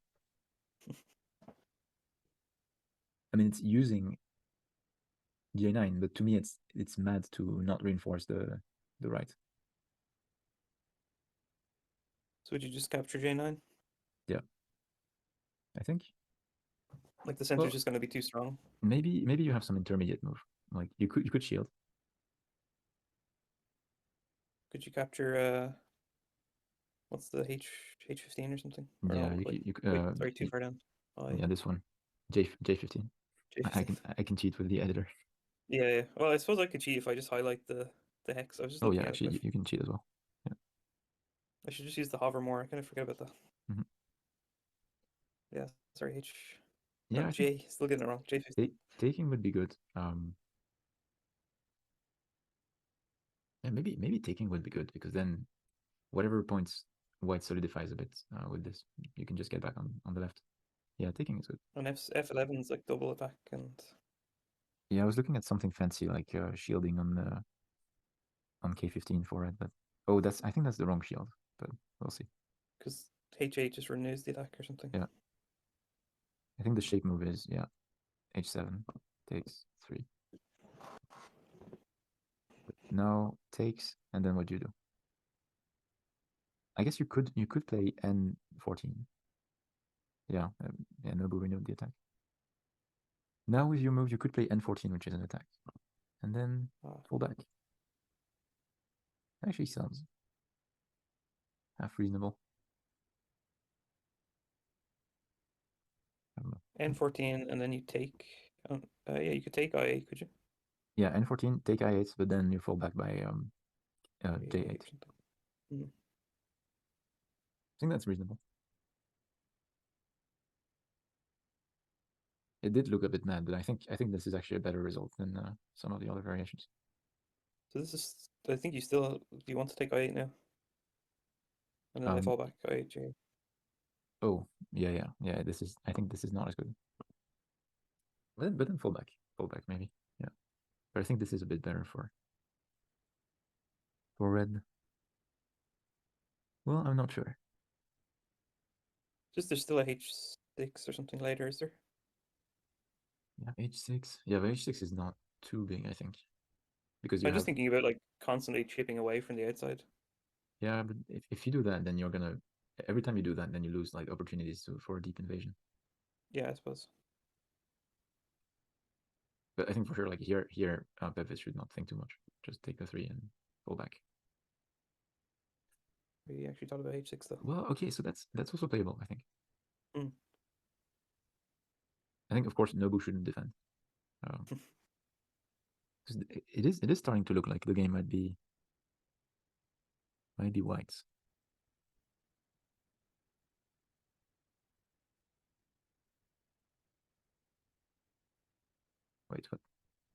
I mean, it's using J9, but to me, it's mad to not reinforce the right. So would you just capture J9? Yeah, I think. Like the center's Well, just going to be too strong. maybe you have some intermediate move. Like you could shield. Could you capture what's the H15 or something? Or Yeah, no, wait, you wait, sorry, too far down. yeah, this one, J15. J15. I can cheat with the editor. Yeah, yeah. Well, I suppose I could cheat if I just highlight the hex. I was just Oh yeah, looking at actually it. you can cheat as well. Yeah. I should just use the hover more. I kind of forget about that. Mhm. Yeah, sorry, H or Yeah, I think J. Still getting it wrong. J15. taking would be good. Yeah, maybe taking would be good because then whatever points white solidifies a bit with this, you can just get back on the left. Yeah, taking is good. And F11 is like double attack, and Yeah, I was looking at something fancy like shielding on K15 for it, but oh, that's I think that's the wrong shield, but we'll see. because H8 just renews the attack or something. Yeah, I think the shape move is yeah H7 takes 3. But now takes and then what do you do? I guess you could play N14. Yeah, yeah, Nobu renewed the attack. Now with your move, you could play N14, which is an attack, and then Ah. fall back. Actually, sounds half reasonable. I don't know. N14, and then you take. Yeah, you could take IA, could you? Yeah, N14 take I8, but then you fall back by A8 J8. or something. Mm. I think that's reasonable. It did look a bit mad, but I think this is actually a better result than some of the other variations. So this is. I think you still. Do you want to take I8 now? And then I Um. fall back I8, J. Oh, yeah. This is. I think this is not as good. But then fall back maybe. Yeah. But I think this is a bit better for red. Well, I'm not sure. Just there's still a H6 or something later, is there? Yeah, H6. Yeah, but H6 is not too big, I think, because you I'm just have. thinking about like constantly chipping away from the outside. Yeah, but if you do that, then you're gonna. Every time you do that, then you lose like opportunities for a deep invasion. Yeah, I suppose. But I think for sure, like here, Bevis should not think too much. Just take the 3 and fall back. We actually thought about H6 though. Well, okay, so that's also playable. I think. Mm. I think of course Nobu shouldn't defend. Um, because it is starting to look like the game might be whites. Wait,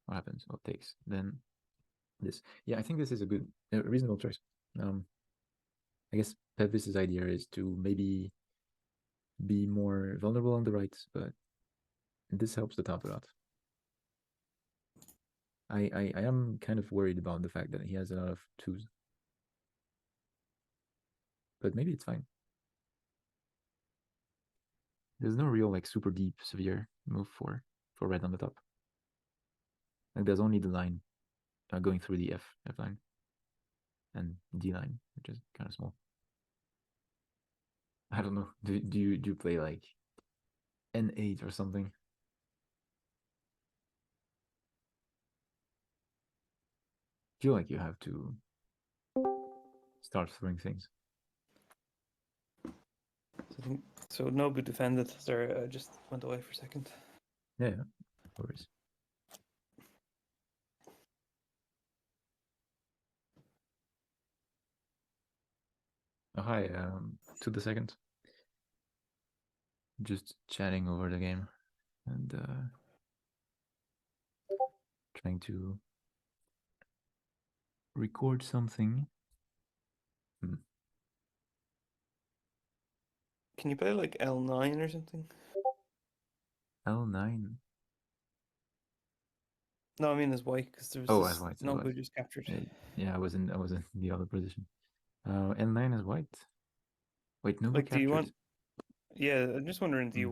what happens? What takes? Then this. Yeah, I think this is a good, reasonable choice. I guess Bevis's idea is to maybe be more vulnerable on the right, but this helps the top a lot. I am kind of worried about the fact that he has a lot of twos, but maybe it's fine. There's no real like super deep severe move for red on the top. Like there's only the line going through the F line and D line, which is kind of small. I don't know. Do you play like N8 or something? Feel like you have to start throwing things. So I think so. Nobu defended. Sorry, I just went away for a second. Yeah, no worries. Oh, hi. To the second. Just chatting over the game and trying to record something. Hmm. Can you play like L9 or something? L9. No, I mean as white because there was Oh, as this white, as white. Nobu just captured. Yeah, I was in the other position. L9 is white. Wait, Nobu Like, do you captured. want? Yeah, I'm just wondering. Hmm. Do you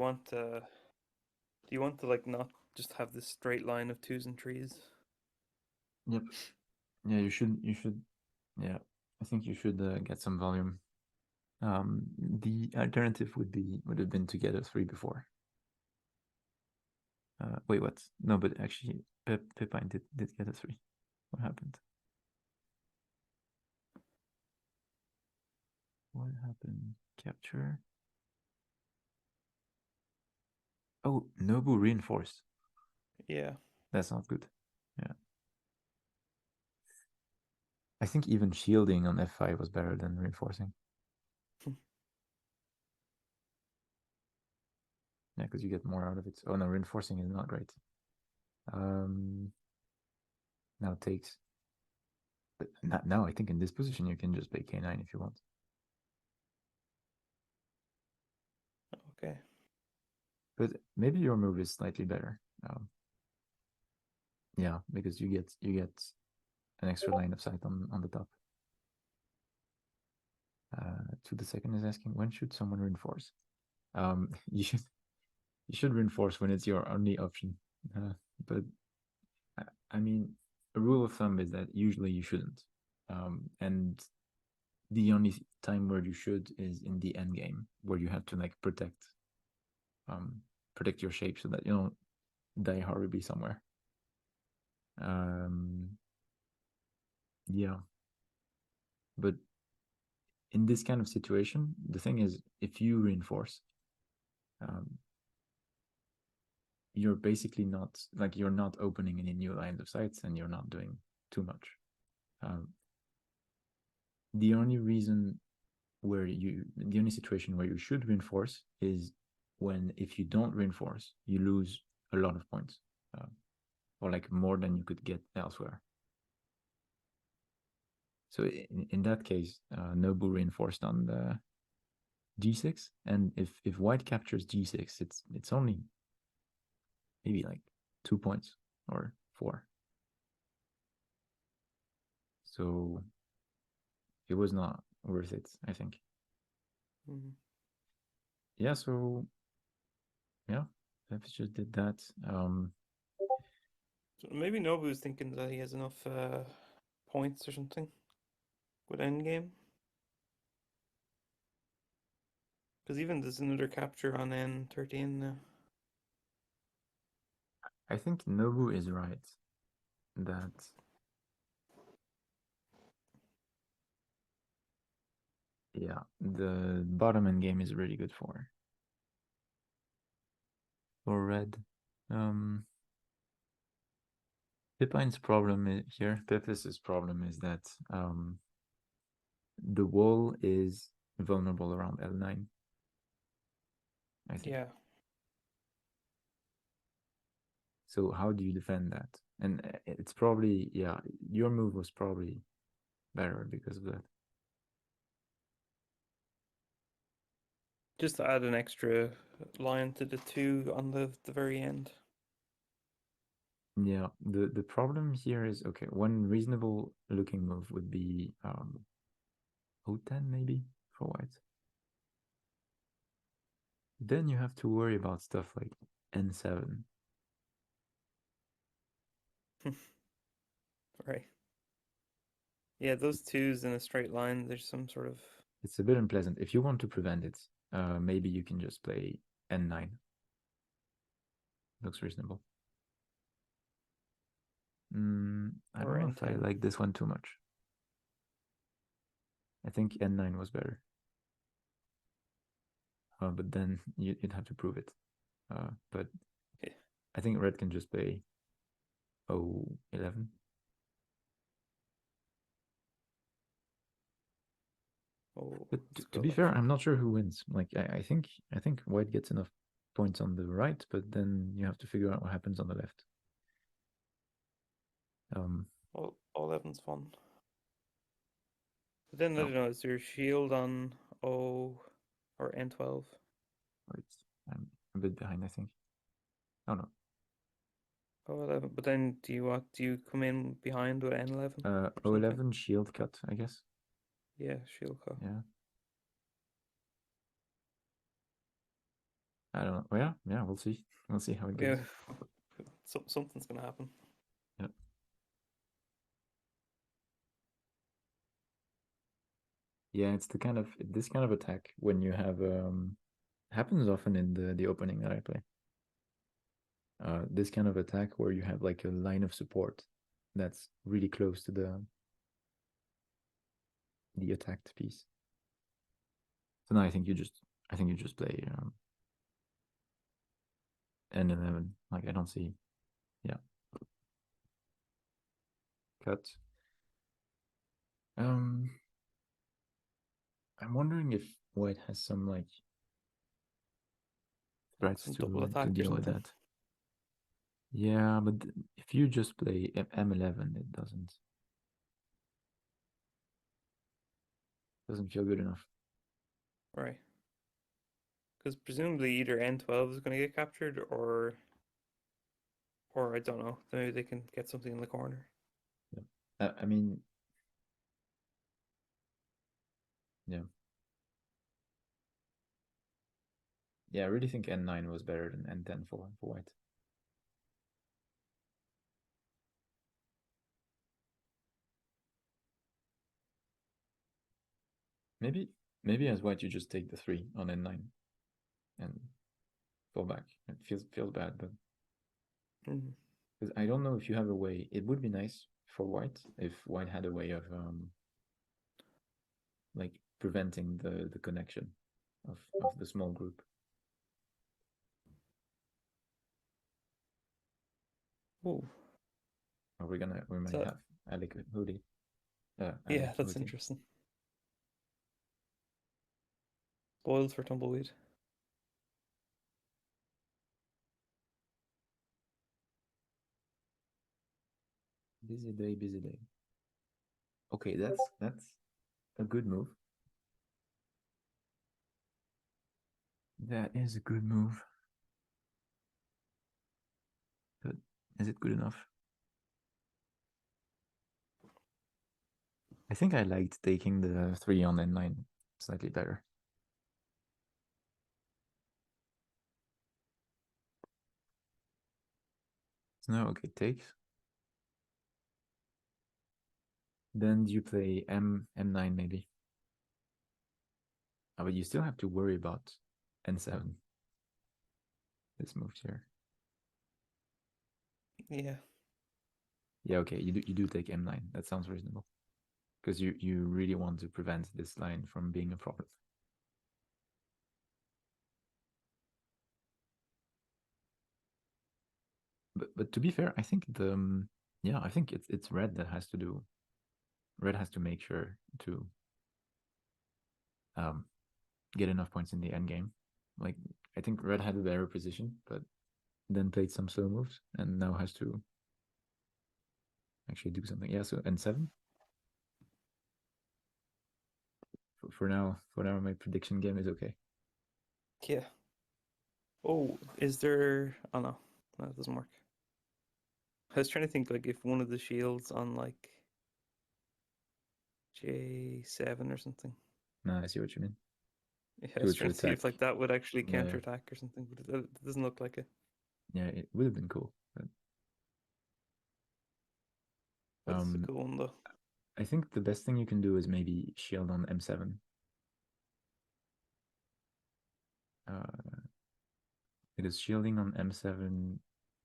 want to like not just have this straight line of twos and threes? Yep. Yeah, you should. You should. Yeah, I think you should get some volume. The alternative would have been to get a 3 before. Wait, what? No, but actually, Pepine did get a 3. What happened? What happened? Capture. Oh, Nobu reinforced. Yeah. That's not good. Yeah. I think even shielding on f5 was better than reinforcing. Yeah, because you get more out of it. Oh no, reinforcing is not great. Um, now takes. But not now. I think in this position you can just play k9 if you want. Okay. But maybe your move is slightly better. Yeah, because you get an extra line of sight on the top. To the second is asking, when should someone reinforce? You should reinforce when it's your only option. But I mean, a rule of thumb is that usually you shouldn't. And the only time where you should is in the end game, where you have to like protect your shape so that you don't die horribly somewhere. Um, yeah, but in this kind of situation, the thing is, if you reinforce, um, you're basically not like you're not opening any new lines of sights, and you're not doing too much. Um, the only reason the only situation where you should reinforce is when if you don't reinforce, you lose a lot of points, uh, or like more than you could get elsewhere. So in that case, Nobu reinforced on the g6, and if white captures g6, it's only maybe like 2 points or 4. So it was not worth it, I think. Mm-hmm. Yeah, so yeah, Pepsi just did that. So maybe Nobu's thinking that he has enough points or something with endgame. Because even there's another capture on N13 now. I think Nobu is right that yeah, the bottom end game is really good for red. Um, Pipine's problem here, Pipis' problem is that the wall is vulnerable around L9, I think. Yeah. So how do you defend that? And it's probably, yeah, your move was probably better because of that. Just to add an extra line to the 2 on the very end. Yeah, the problem here is, okay, one reasonable looking move would be O10 maybe for white. Then you have to worry about stuff like N7. Right. Yeah, those twos in a straight line, there's some sort of. It's a bit unpleasant. If you want to prevent it, maybe you can just play N9. Looks reasonable. I Or don't know if I N10. like this one too much. I think N9 was better. But then you'd have to prove it. But Yeah. I think red can just play O11. Oh, But that's to good be fair, actually. I'm not sure who wins. Like I think white gets enough points on the right, but then you have to figure out what happens on the left. Um, All 11's fun. But then I oh, don't know, is there a shield on O or N12? wait, I'm a bit behind, I think. Oh no, O11. But then do you come in behind with N11 or something? O11 shield cut, I guess. Yeah, shield cut. Yeah, I don't know. Oh, yeah, we'll see. We'll see how it Yeah, goes. something's gonna happen. Yeah, yeah. It's the kind of this kind of attack when you have happens often in the opening that I play. This kind of attack where you have like a line of support that's really close to the attacked piece. So now I think you just play N11. Like I don't see, yeah. cut. Um, I'm wondering if white has some like threats Some double to attack or deal with something. that. Yeah, but if you just play M11, it doesn't feel good enough. Right. Because presumably either N12 is going to get captured, or I don't know. Maybe they can get something in the corner. Yeah. I mean, yeah, yeah. I really think N9 was better than N10 for white. Maybe maybe as white you just take the 3 on N9 and fall back. It feels bad, but Mm. because I don't know if you have a way. It would be nice for white if white had a way of like preventing the connection of the small group. Oh, Or we might so have Alec Hoodie. yeah, Alec that's Hootie. interesting. Spoils for tumbleweed. Busy day, busy day. Okay, that's a good move. That is a good move. But is it good enough? I think I liked taking the 3 on N9 slightly better. No, okay, takes. Then you play M9 maybe. Oh, but you still have to worry about N7. This moves here. Yeah. Yeah, okay, you do take M9. That sounds reasonable. Because you really want to prevent this line from being a problem. But to be fair, I think yeah, I think it's red that has to do. Red has to make sure to um get enough points in the end game. Like I think red had a better position, but then played some slow moves and now has to actually do something. Yeah, so N7 for now my prediction game is okay. Yeah. Oh, is there? Oh no, no, it doesn't work. I was trying to think like if one of the shields on like J7 or something. Nah, I see what you mean. Yeah, I To was to trying to see attack. if like that would actually Yeah, counterattack or something, but it doesn't look like it. yeah, it would have been cool. But But it's a um cool one though. I think the best thing you can do is maybe shield on M7. Uh, because shielding on M7,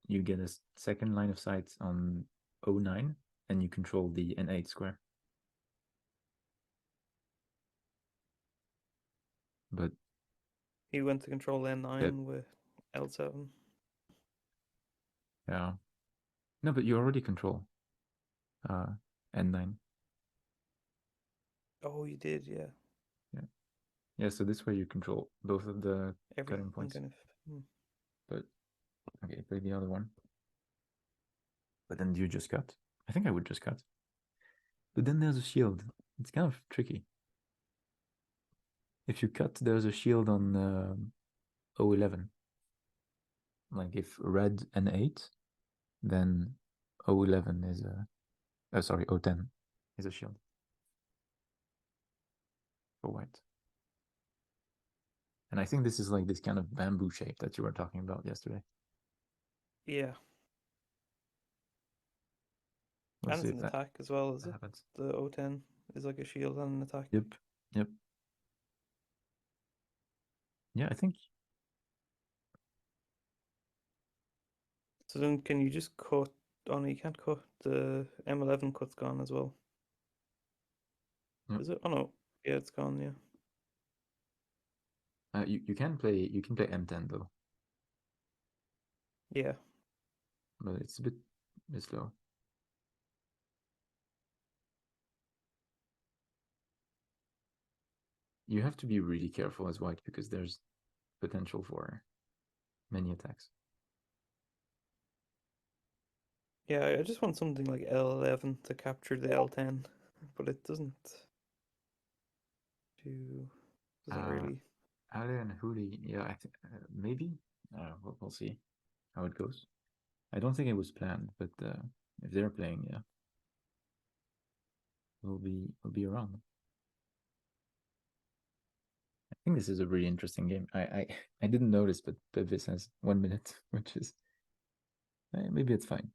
you get a second line of sight on O9, and you control the N8 square. But He went to control uh, N9 with L7. yeah, no, but you already control uh, N9. Oh, he did, yeah. Yeah, yeah. So this way you control both of the cutting Everything points. kind of. But okay, play the other one. But then you just cut. I think I would just cut. But then there's a shield. It's kind of tricky. If you cut, there's a shield on O11. Like if red N8, then O11 is a sorry, O10 is a shield for white. And I think this is like this kind of bamboo shape that you were talking about yesterday. Yeah. Let's And see it's if an that attack as well, is it? happens. The O10 is like a shield and an attack. Yep, yep. Yeah, I think So then can you just cut? Oh no, you can't cut. The M11 cut's gone as well. yep. Is it? Oh no. Yeah, it's gone, yeah. You can play M10 though, Yeah. but it's a bit slow. you have to be really careful as white because there's potential for many attacks. Yeah, I just want something like L11 to capture the L10, but it do doesn't Uh, really. Ale and Huli, yeah, I think maybe. We'll see how it goes. I don't think it was planned, but if they're playing, yeah, we'll be around. I think this is a really interesting game. I didn't notice, but this has 1 minute, which is maybe it's fine.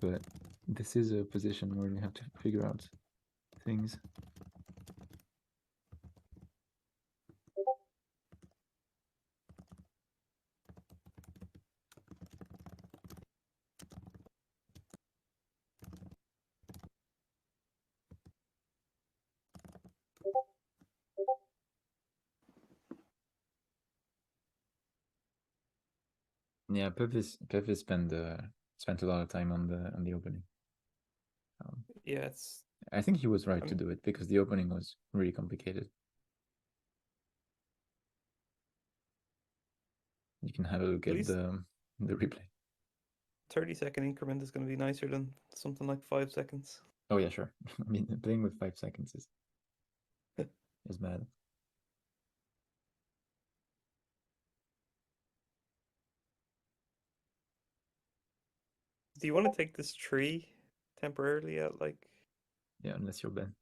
But this is a position where you have to figure out things. Yeah, Purvis spent a lot of time on the opening. Um, Yeah, it's. I think he was right to I'm do it because the opening was really complicated. You can have a look at at least the replay. 30-second increment is going to be nicer than something like 5 seconds. Oh yeah, sure. I mean, playing with 5 seconds is bad. Do you want to take this tree temporarily at like Yeah, unless you're Ben.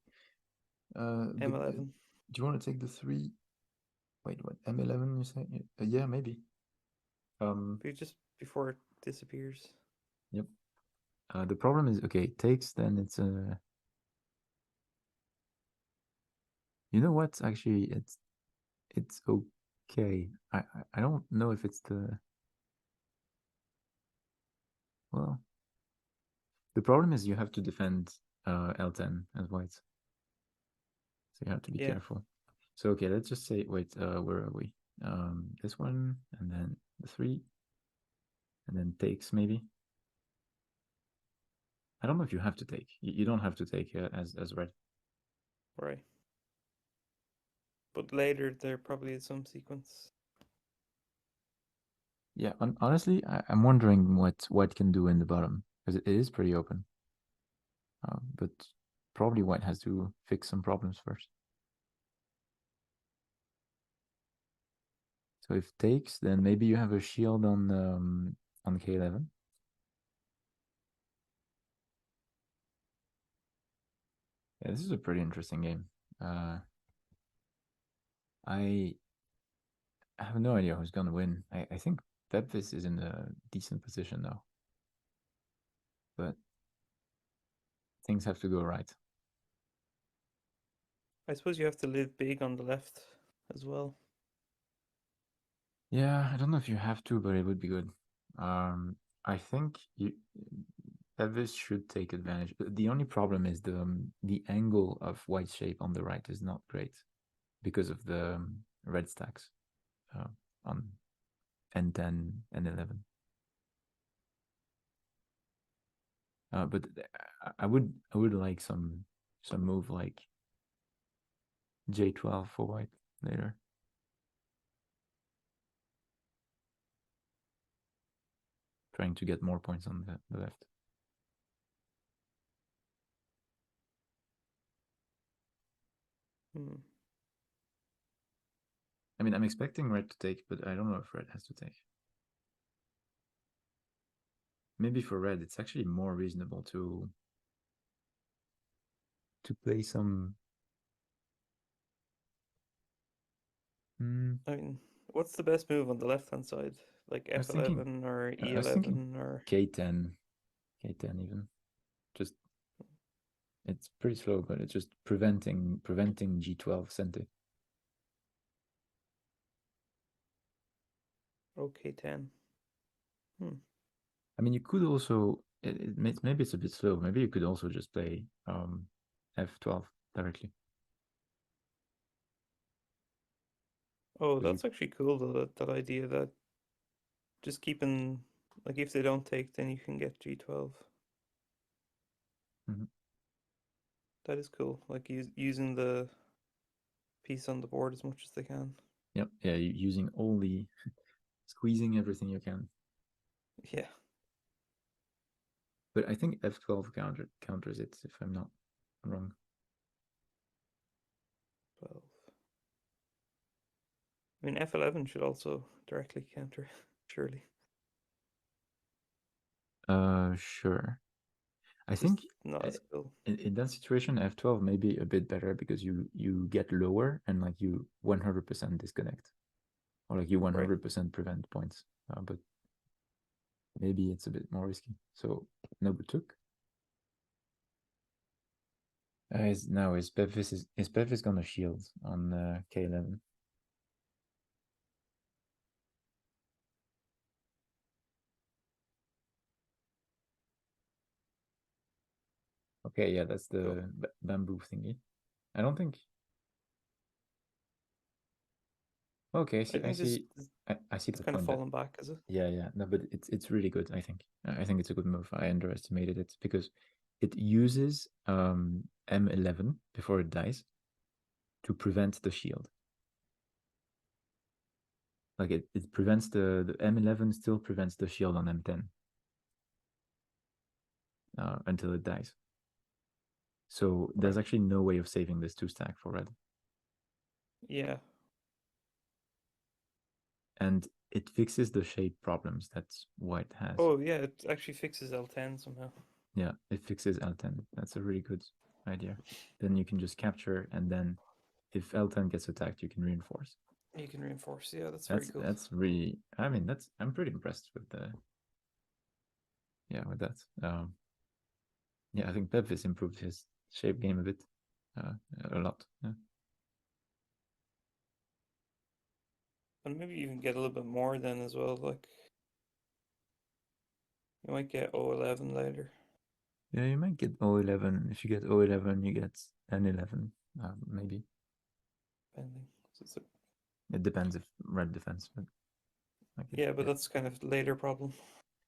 But M11? do you want to take the three? Wait, what? M11? You say? Yeah, maybe. But just before it disappears. Yep. The problem is, okay, it takes. Then it's you know what? Actually, it's okay. I don't know if it's the well. The problem is you have to defend L10 as white, so you have to be Yeah, careful. So okay, let's just say, wait, where are we? This one, and then the three, and then takes maybe. I don't know if you have to take. You don't have to take as red. right. But later there probably is some sequence. Yeah, honestly, I'm wondering what white can do in the bottom because it is pretty open. But probably white has to fix some problems first. So if takes, then maybe you have a shield on K11. Yeah, this is a pretty interesting game. I have no idea who's gonna win. I think Pepvis is in a decent position now, but things have to go right. I suppose you have to live big on the left as well. Yeah, I don't know if you have to, but it would be good. I think Pepvis should take advantage. The only problem is the angle of white shape on the right is not great because of the red stacks uh, on N10 and 11. But I would like some move like J12 for white later, trying to get more points on the left. Hmm. I mean, I'm expecting red to take, but I don't know if red has to take. Maybe for red, it's actually more reasonable to play some. Hmm, I mean, what's the best move on the left hand side? Like I was thinking, F11 or I was thinking E11 or K10, K10 even. Just it's pretty slow, but it's just preventing G12 Sente. OK10. Hmm. I mean, you could also maybe it's a bit slow. Maybe you could also just play F12 directly. Oh, You, that's actually cool though, that idea that just keeping like if they don't take then you can get G12. Mhm. That is cool. Like using the piece on the board as much as they can. Yep. Yeah, using all the squeezing everything you can. Yeah. But I think F12 counters it, if I'm not wrong. 12. I mean, F11 should also directly counter, surely. Sure. I Just think not uh, as cool. in that situation, F12 may be a bit better because you get lower and like you 100% disconnect, or like you Right. 100% prevent points. But maybe it's a bit more risky. So Nobu took. Is Bevis gonna shield on K11? Okay, yeah, that's Cool. the bamboo thingy. I don't think. Okay, I think this I see it's that kind of point, but fallen back, is it? yeah. No, but it's really good. I think it's a good move. I underestimated it because it uses M11 before it dies to prevent the shield. Like it prevents the M11 still prevents the shield on M10 until it dies. So there's Right. actually no way of saving this 2 stack for red. Yeah. And it fixes the shape problems that white has. Oh, yeah, it actually fixes L10 somehow. Yeah, it fixes L10. That's a really good idea. Then you can just capture, and then if L10 gets attacked, you can reinforce. You can reinforce. Yeah, that's very cool. That's really. I mean, that's I'm pretty impressed with the. Yeah, with that. Yeah, I think Bevis improved his shape game a bit, uh, a lot. Yeah. And maybe even get a little bit more then as well. Like, you might get O11 later. Yeah, you might get O11. If you get O11, you get N11, maybe. Depending. So It depends if red defense, but like yeah, but yeah, that's kind of later problem.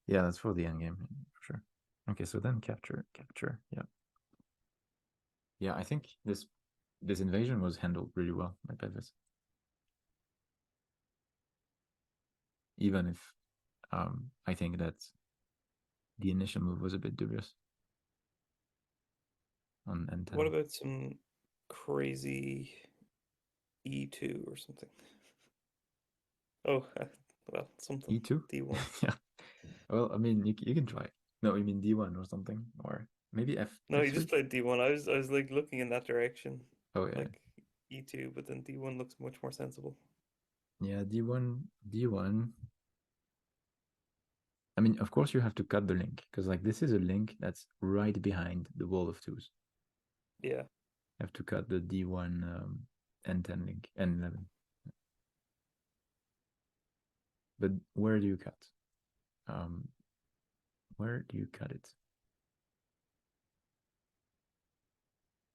yeah, that's for the end game for sure. Okay, so then capture. Yeah, yeah. I think this invasion was handled really well by Bevis, even if I think that the initial move was a bit dubious on What N10. about some crazy E2 or something? Oh, well, something. E2? D1. Yeah. Well, I mean, you can try. No, you mean D1 or something, or maybe No, you just F3. played D1. I was like looking in that direction, Oh yeah, like E2, but then D1 looks much more sensible. yeah. D1. I mean, of course, you have to cut the link because like this is a link that's right behind the wall of twos. Yeah. You have to cut the D1 N10 link, N11. But where do you cut? Um, where do you cut it?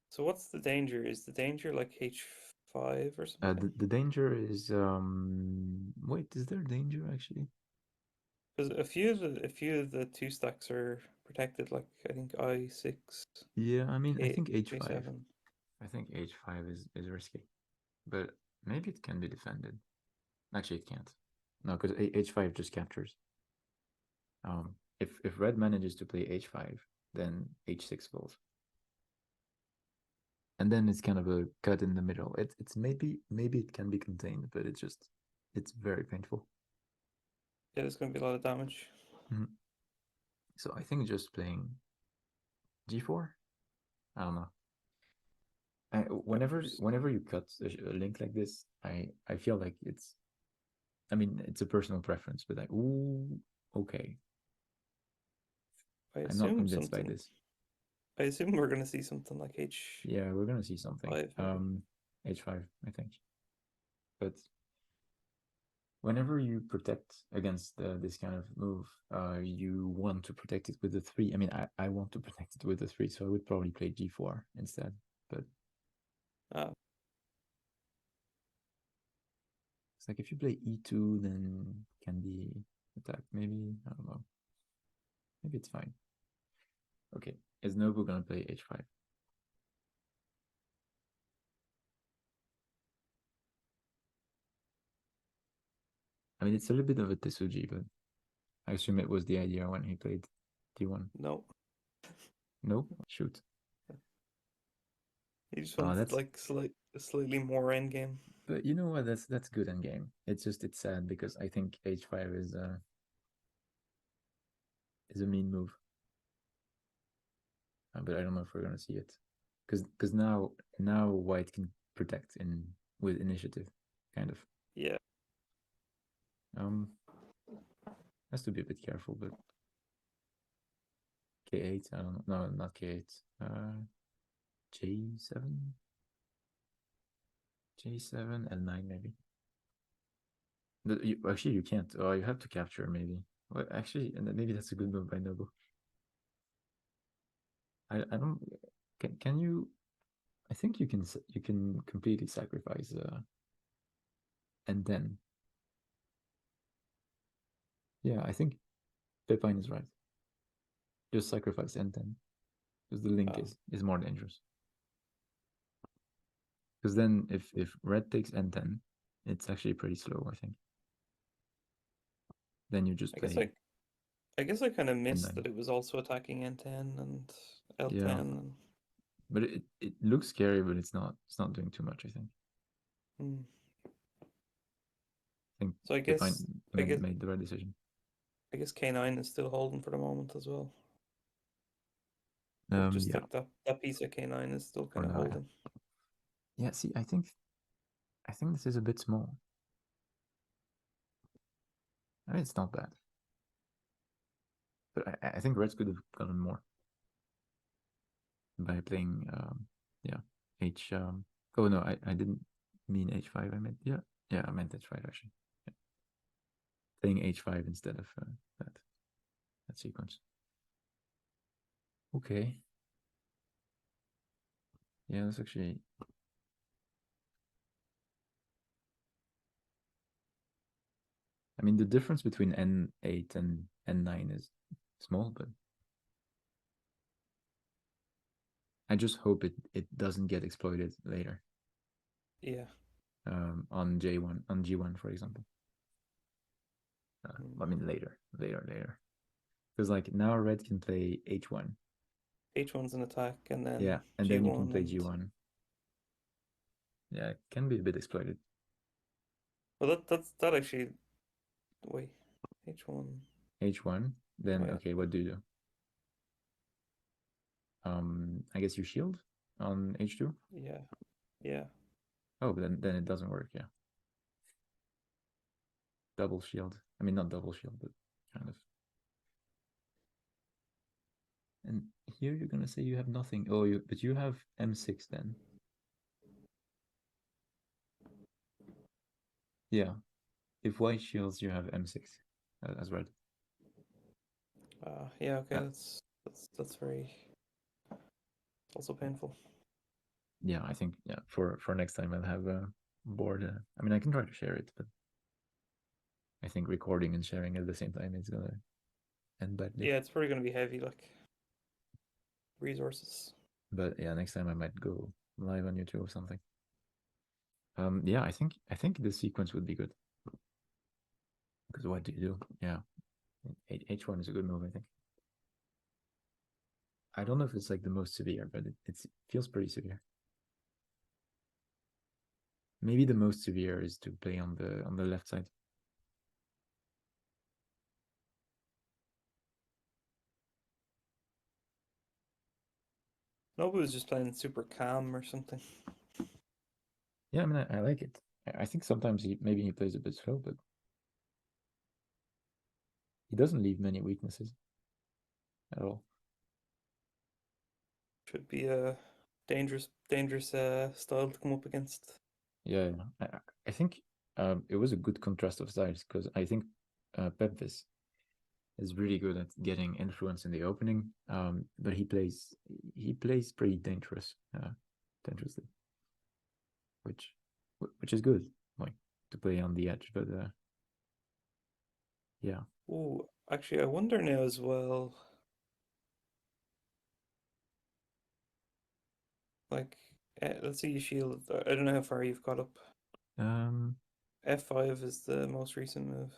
So what's the danger? Is the danger like H5 or something? The danger is wait, is there danger actually? Because a few of the two stacks are protected, like I think I6, Yeah, I mean, I K think H5. K7. I think H5 is risky, but maybe it can be defended. Actually, it can't. No, because H5 just captures. If red manages to play H5, then H6 falls, and then it's kind of a cut in the middle. It's maybe it can be contained, but it's very painful. Yeah, there's going to be a lot of damage. Mhm. So I think just playing G4. I don't know. Yeah, just Whenever you cut a link like this, I feel like it's. I mean, it's a personal preference, but like, ooh, okay, I I'm not assume convinced by something. this. I assume we're going to see something like H5 Yeah, we're gonna see something. maybe. H5, I think. But whenever you protect against this kind of move, you want to protect it with the three. I mean, I want to protect it with the three, so I would probably play G4 instead. But Ah, it's like if you play E2, then can be attacked. Maybe I don't know. Maybe it's fine. Okay, is Nobu gonna play H5? I mean, it's a little bit of a Tesuji, but I assume it was the idea when he played D1. No, No, shoot. he just Oh, wanted that's. like slightly more endgame. But you know what? That's good in game. It's just it's sad because I think H5 is a mean move. But I don't know if we're gonna see it because now White can protect in with initiative, kind of. Yeah, Um, has to be a bit careful, but K8. I don't know. No, not K8. J7, J7, L9 maybe. Actually, you can't. Oh, you have to capture maybe. Well, actually, and maybe that's a good move by Noble. I don't. Can you? I think you can completely sacrifice and then yeah, I think Pepine is right. Just sacrifice N10 because the link uh, is more dangerous. Because then if red takes N10, it's actually pretty slow. I think. Then you just I guess play I guess I kind of missed N9. that it was also attacking N10 and Yeah, L10 and but it looks scary, but it's not doing too much. I think. hmm. I think So Pepine I guess made the right decision. K9 is still holding for the moment as well. Like just Yeah, like that piece of K9 is still for kind of now, yeah. holding. Yeah, see, I think this is a bit small. I mean, it's not bad, but I think Reds could have gotten more by playing yeah H oh no I didn't mean H5 I meant yeah I meant H5 actually yeah. Playing H5 instead of that that sequence. Okay, yeah, that's actually I mean the difference between N8 and N9 is small, but I just hope it doesn't get exploited later Yeah. on J1 on G1 for example. Hmm. I mean later because like now red can play H1, H1's an attack and yeah, then and then you can G1 play and G1. Yeah, it can be a bit exploited. well that actually wait H1 H1, oh then yeah okay, what do you do? I guess you shield on H2. yeah yeah Oh, but then it doesn't work. Yeah, double shield. I mean, not double shield, but kind of. And here you're gonna say you have nothing. Oh, but you have M6 then. Yeah, if white shields, you have M6 as red. yeah okay Uh, that's very also painful. yeah, I think yeah for next time I'll have a board. I mean, I can try to share it, but I think recording and sharing at the same time is gonna end badly. Yeah, it's probably gonna be heavy like resources. But yeah, next time I might go live on YouTube or something. Yeah, I think the sequence would be good because what do you do? Yeah, H1 is a good move. I think. I don't know if it's like the most severe, but it feels pretty severe. Maybe the most severe is to play on the left side. Nobu was just playing super calm or something. Yeah, I mean I like it. I think sometimes maybe he plays a bit slow, but he doesn't leave many weaknesses at all. Should be a dangerous style to come up against. Yeah, yeah. I think it was a good contrast of styles because I think Pepvis is really good at getting influence in the opening, but he plays pretty dangerously, which which is good, like to play on the edge. But yeah, Oh, actually, I wonder now as well. Like, let's say you shield. I don't know how far you've got up. um, F5 is the most recent move.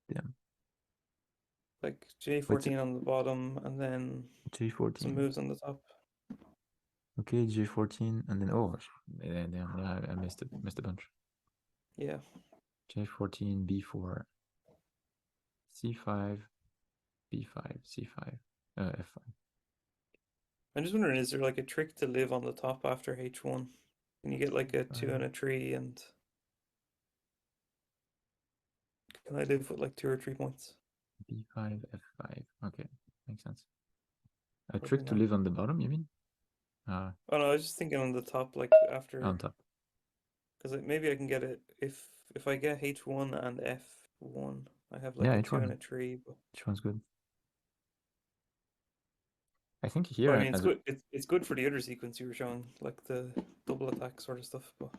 Yeah. Like Wait, J14 on the bottom and then some J14. moves on the top. Okay, J14, and then yeah, I missed a bunch. Yeah. J14, B4, C5, B5, C5, F5. I'm just wondering, is there like a trick to live on the top after H1? Can you get like a 2 C5, and a 3 and can I live with like 2 or 3 points? B5, F5. Okay, makes sense. A Probably trick to not. live on the bottom, you mean? Oh no, I was just thinking on the top, like On after, top. because maybe I can get it if I get H1 and F1, I have like Yeah, a each 2 and one. a 3. Each one's good. I think But I here mean, it's as a, good. It's good for the other sequence you were showing, like the double attack sort of stuff. But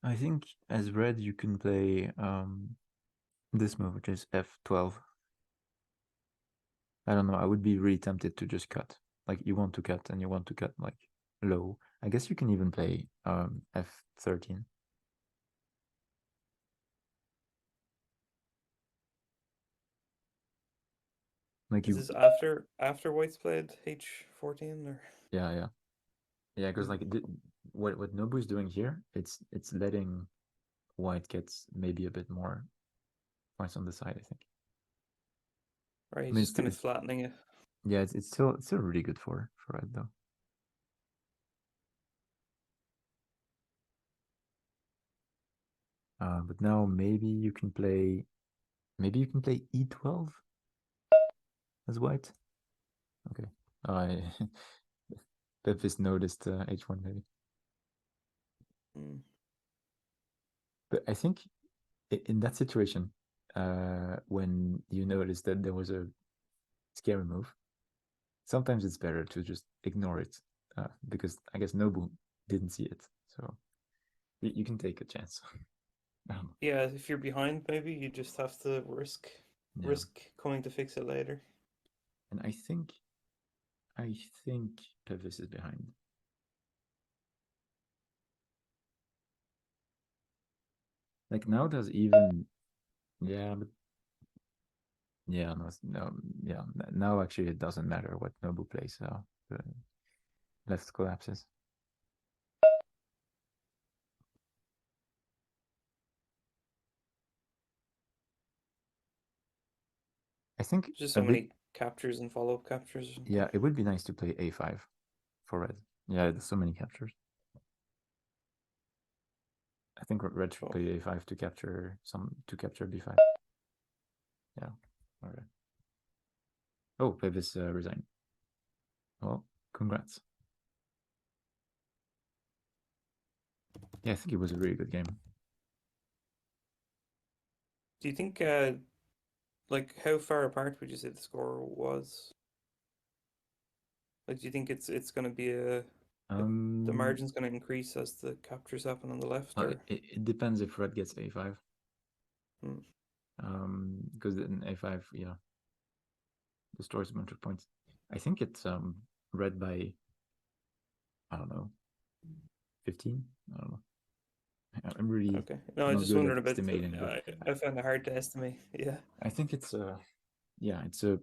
I think as red you can play this move, which is F12. I don't know. I would be really tempted to just cut. Like you want to cut and you want to cut like low. I guess you can even play F13. Like is you, this after White's played H14 or? yeah, yeah, yeah. Because Hmm. like what Nobu's doing here, it's letting white gets maybe a bit more points on the side. I think. Right, I he's mean, just kind of flattening it. yeah, it's still really good for red though. But now maybe you can play E12 as white. Okay. I Pepis noticed H1 maybe. Hmm. But I think in that situation, when you notice that there was a scary move, sometimes it's better to just ignore it because I guess Nobu didn't see it. So you can take a chance. Yeah, if you're behind, maybe you just have to Yeah. risk coming to fix it later. And I think Pepis is behind. Like now there's even yeah, but yeah, no, yeah. Now actually it doesn't matter what Nobu plays. So the left collapses. I think There's just a so big many captures and follow-up captures or something. yeah, it would be nice to play A5 for red. Yeah, there's so many captures. I think red should Oh, play A5 to capture B5. Yeah. All right. Oh, Pevis resigned. Well, congrats. Yeah, I think it was a really good game. do you think like how far apart would you say the score was? Like, do you think it's going to be like the Um, margin's going to increase as the captures happen on the left, or? it depends if red gets A5. Hmm. Because in A5, yeah, destroys a bunch of points. I think it's red by I don't know 15. I don't know. I'm really Okay. No, I was not just good at wondering about. estimating, but I found it hard to estimate. Yeah. I think it's yeah, it's a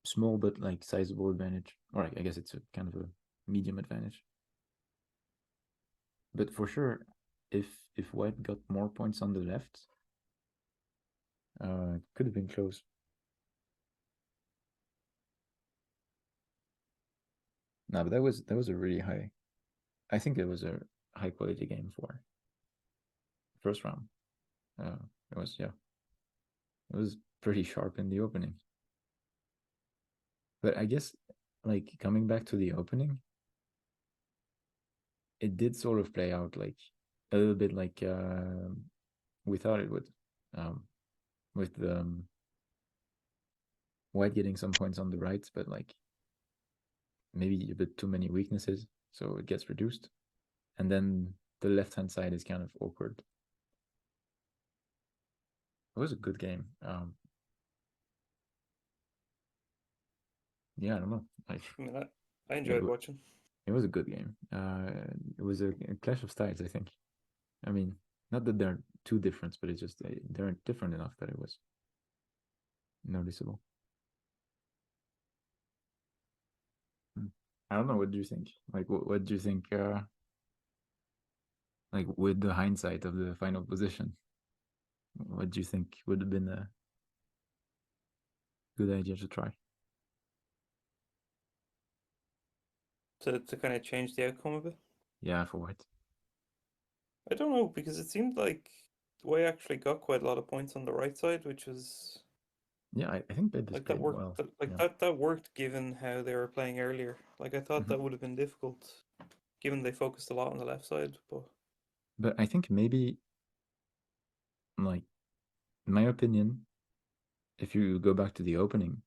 small but like sizable advantage, or I guess it's a kind of a medium advantage. But for sure, if white got more points on the left, it could have been close. No, but that was a really high. I think it was a high quality game for first round. Uh, it was yeah, it was pretty sharp in the opening. But I guess like coming back to the opening, it did sort of play out like a little bit like we thought it would, um, with the white getting some points on the right, but like maybe a bit too many weaknesses, so it gets reduced. And then the left hand side is kind of awkward. It was a good game. Yeah, I don't know. Like I mean, I it, enjoyed watching. it was a good game. It was a clash of styles, I think. I mean, Not that they're too different, but it's just they're different enough that it was noticeable. Hmm. I don't know. What do you think? Like, what do you think? Like, with the hindsight of the final position, what do you think would have been a good idea to try? To kind of change the outcome of it. Yeah, for white. I don't know because it seemed like Wei actually got quite a lot of points on the right side, which was Yeah, I think they like that displayed worked. well. Like Yeah. that worked given how they were playing earlier. Like I thought Hmm. that would have been difficult given they focused a lot on the left side. But But I think maybe, like, in my opinion, if you go back to the opening,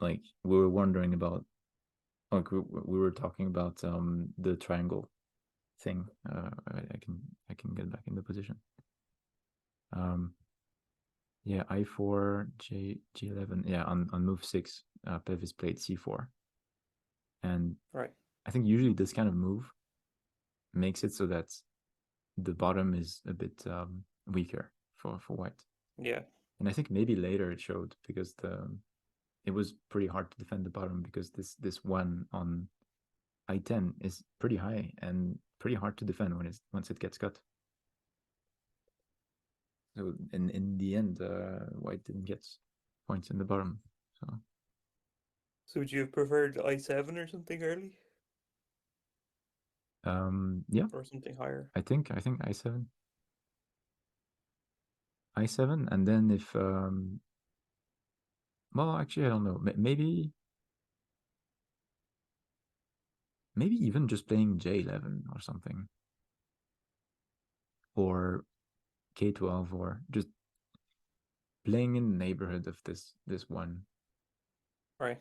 like we were wondering about, like we were talking about the triangle thing. I can get back in the position. Um, yeah, I4 G11. Yeah, on move 6, Pevis played C4, and right, I think usually this kind of move makes it so that the bottom is a bit weaker for white. yeah, And I think maybe later it showed because it was pretty hard to defend the bottom because this one on I10 is pretty high and pretty hard to defend when it's once it gets cut. So in the end, white didn't get points in the bottom. So so would you have preferred I7 or something early yeah, or something higher? I think I7, and then if well, actually I don't know, maybe even just playing J11 or something, or K12, or just playing in the neighborhood of this one. Right.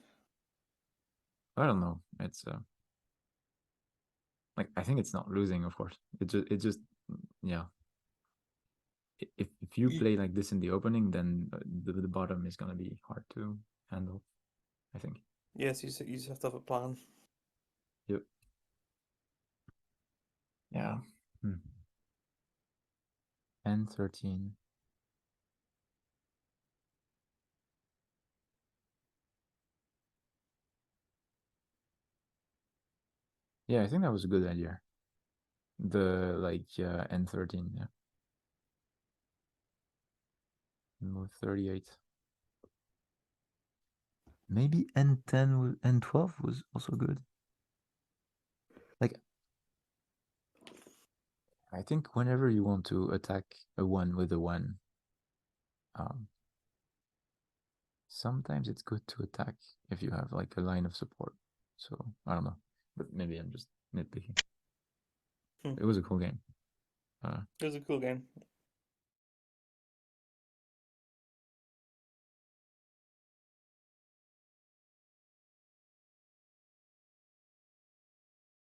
I don't know. It's like I think it's not losing, of course. It just yeah. If you Ye- play like this in the opening, then the bottom is gonna be hard to handle. I think. Yes, you just have to have a plan. Yep. Yeah. Hmm. N13. Yeah, I think that was a good idea. The like N13. Yeah. Move 38. Maybe N10 N12 was also good. Like I think whenever you want to attack a one with a one, um, sometimes it's good to attack if you have like a line of support. So I don't know, but maybe I'm just nitpicking. Hmm. It was a cool game. Uh, It was a cool game.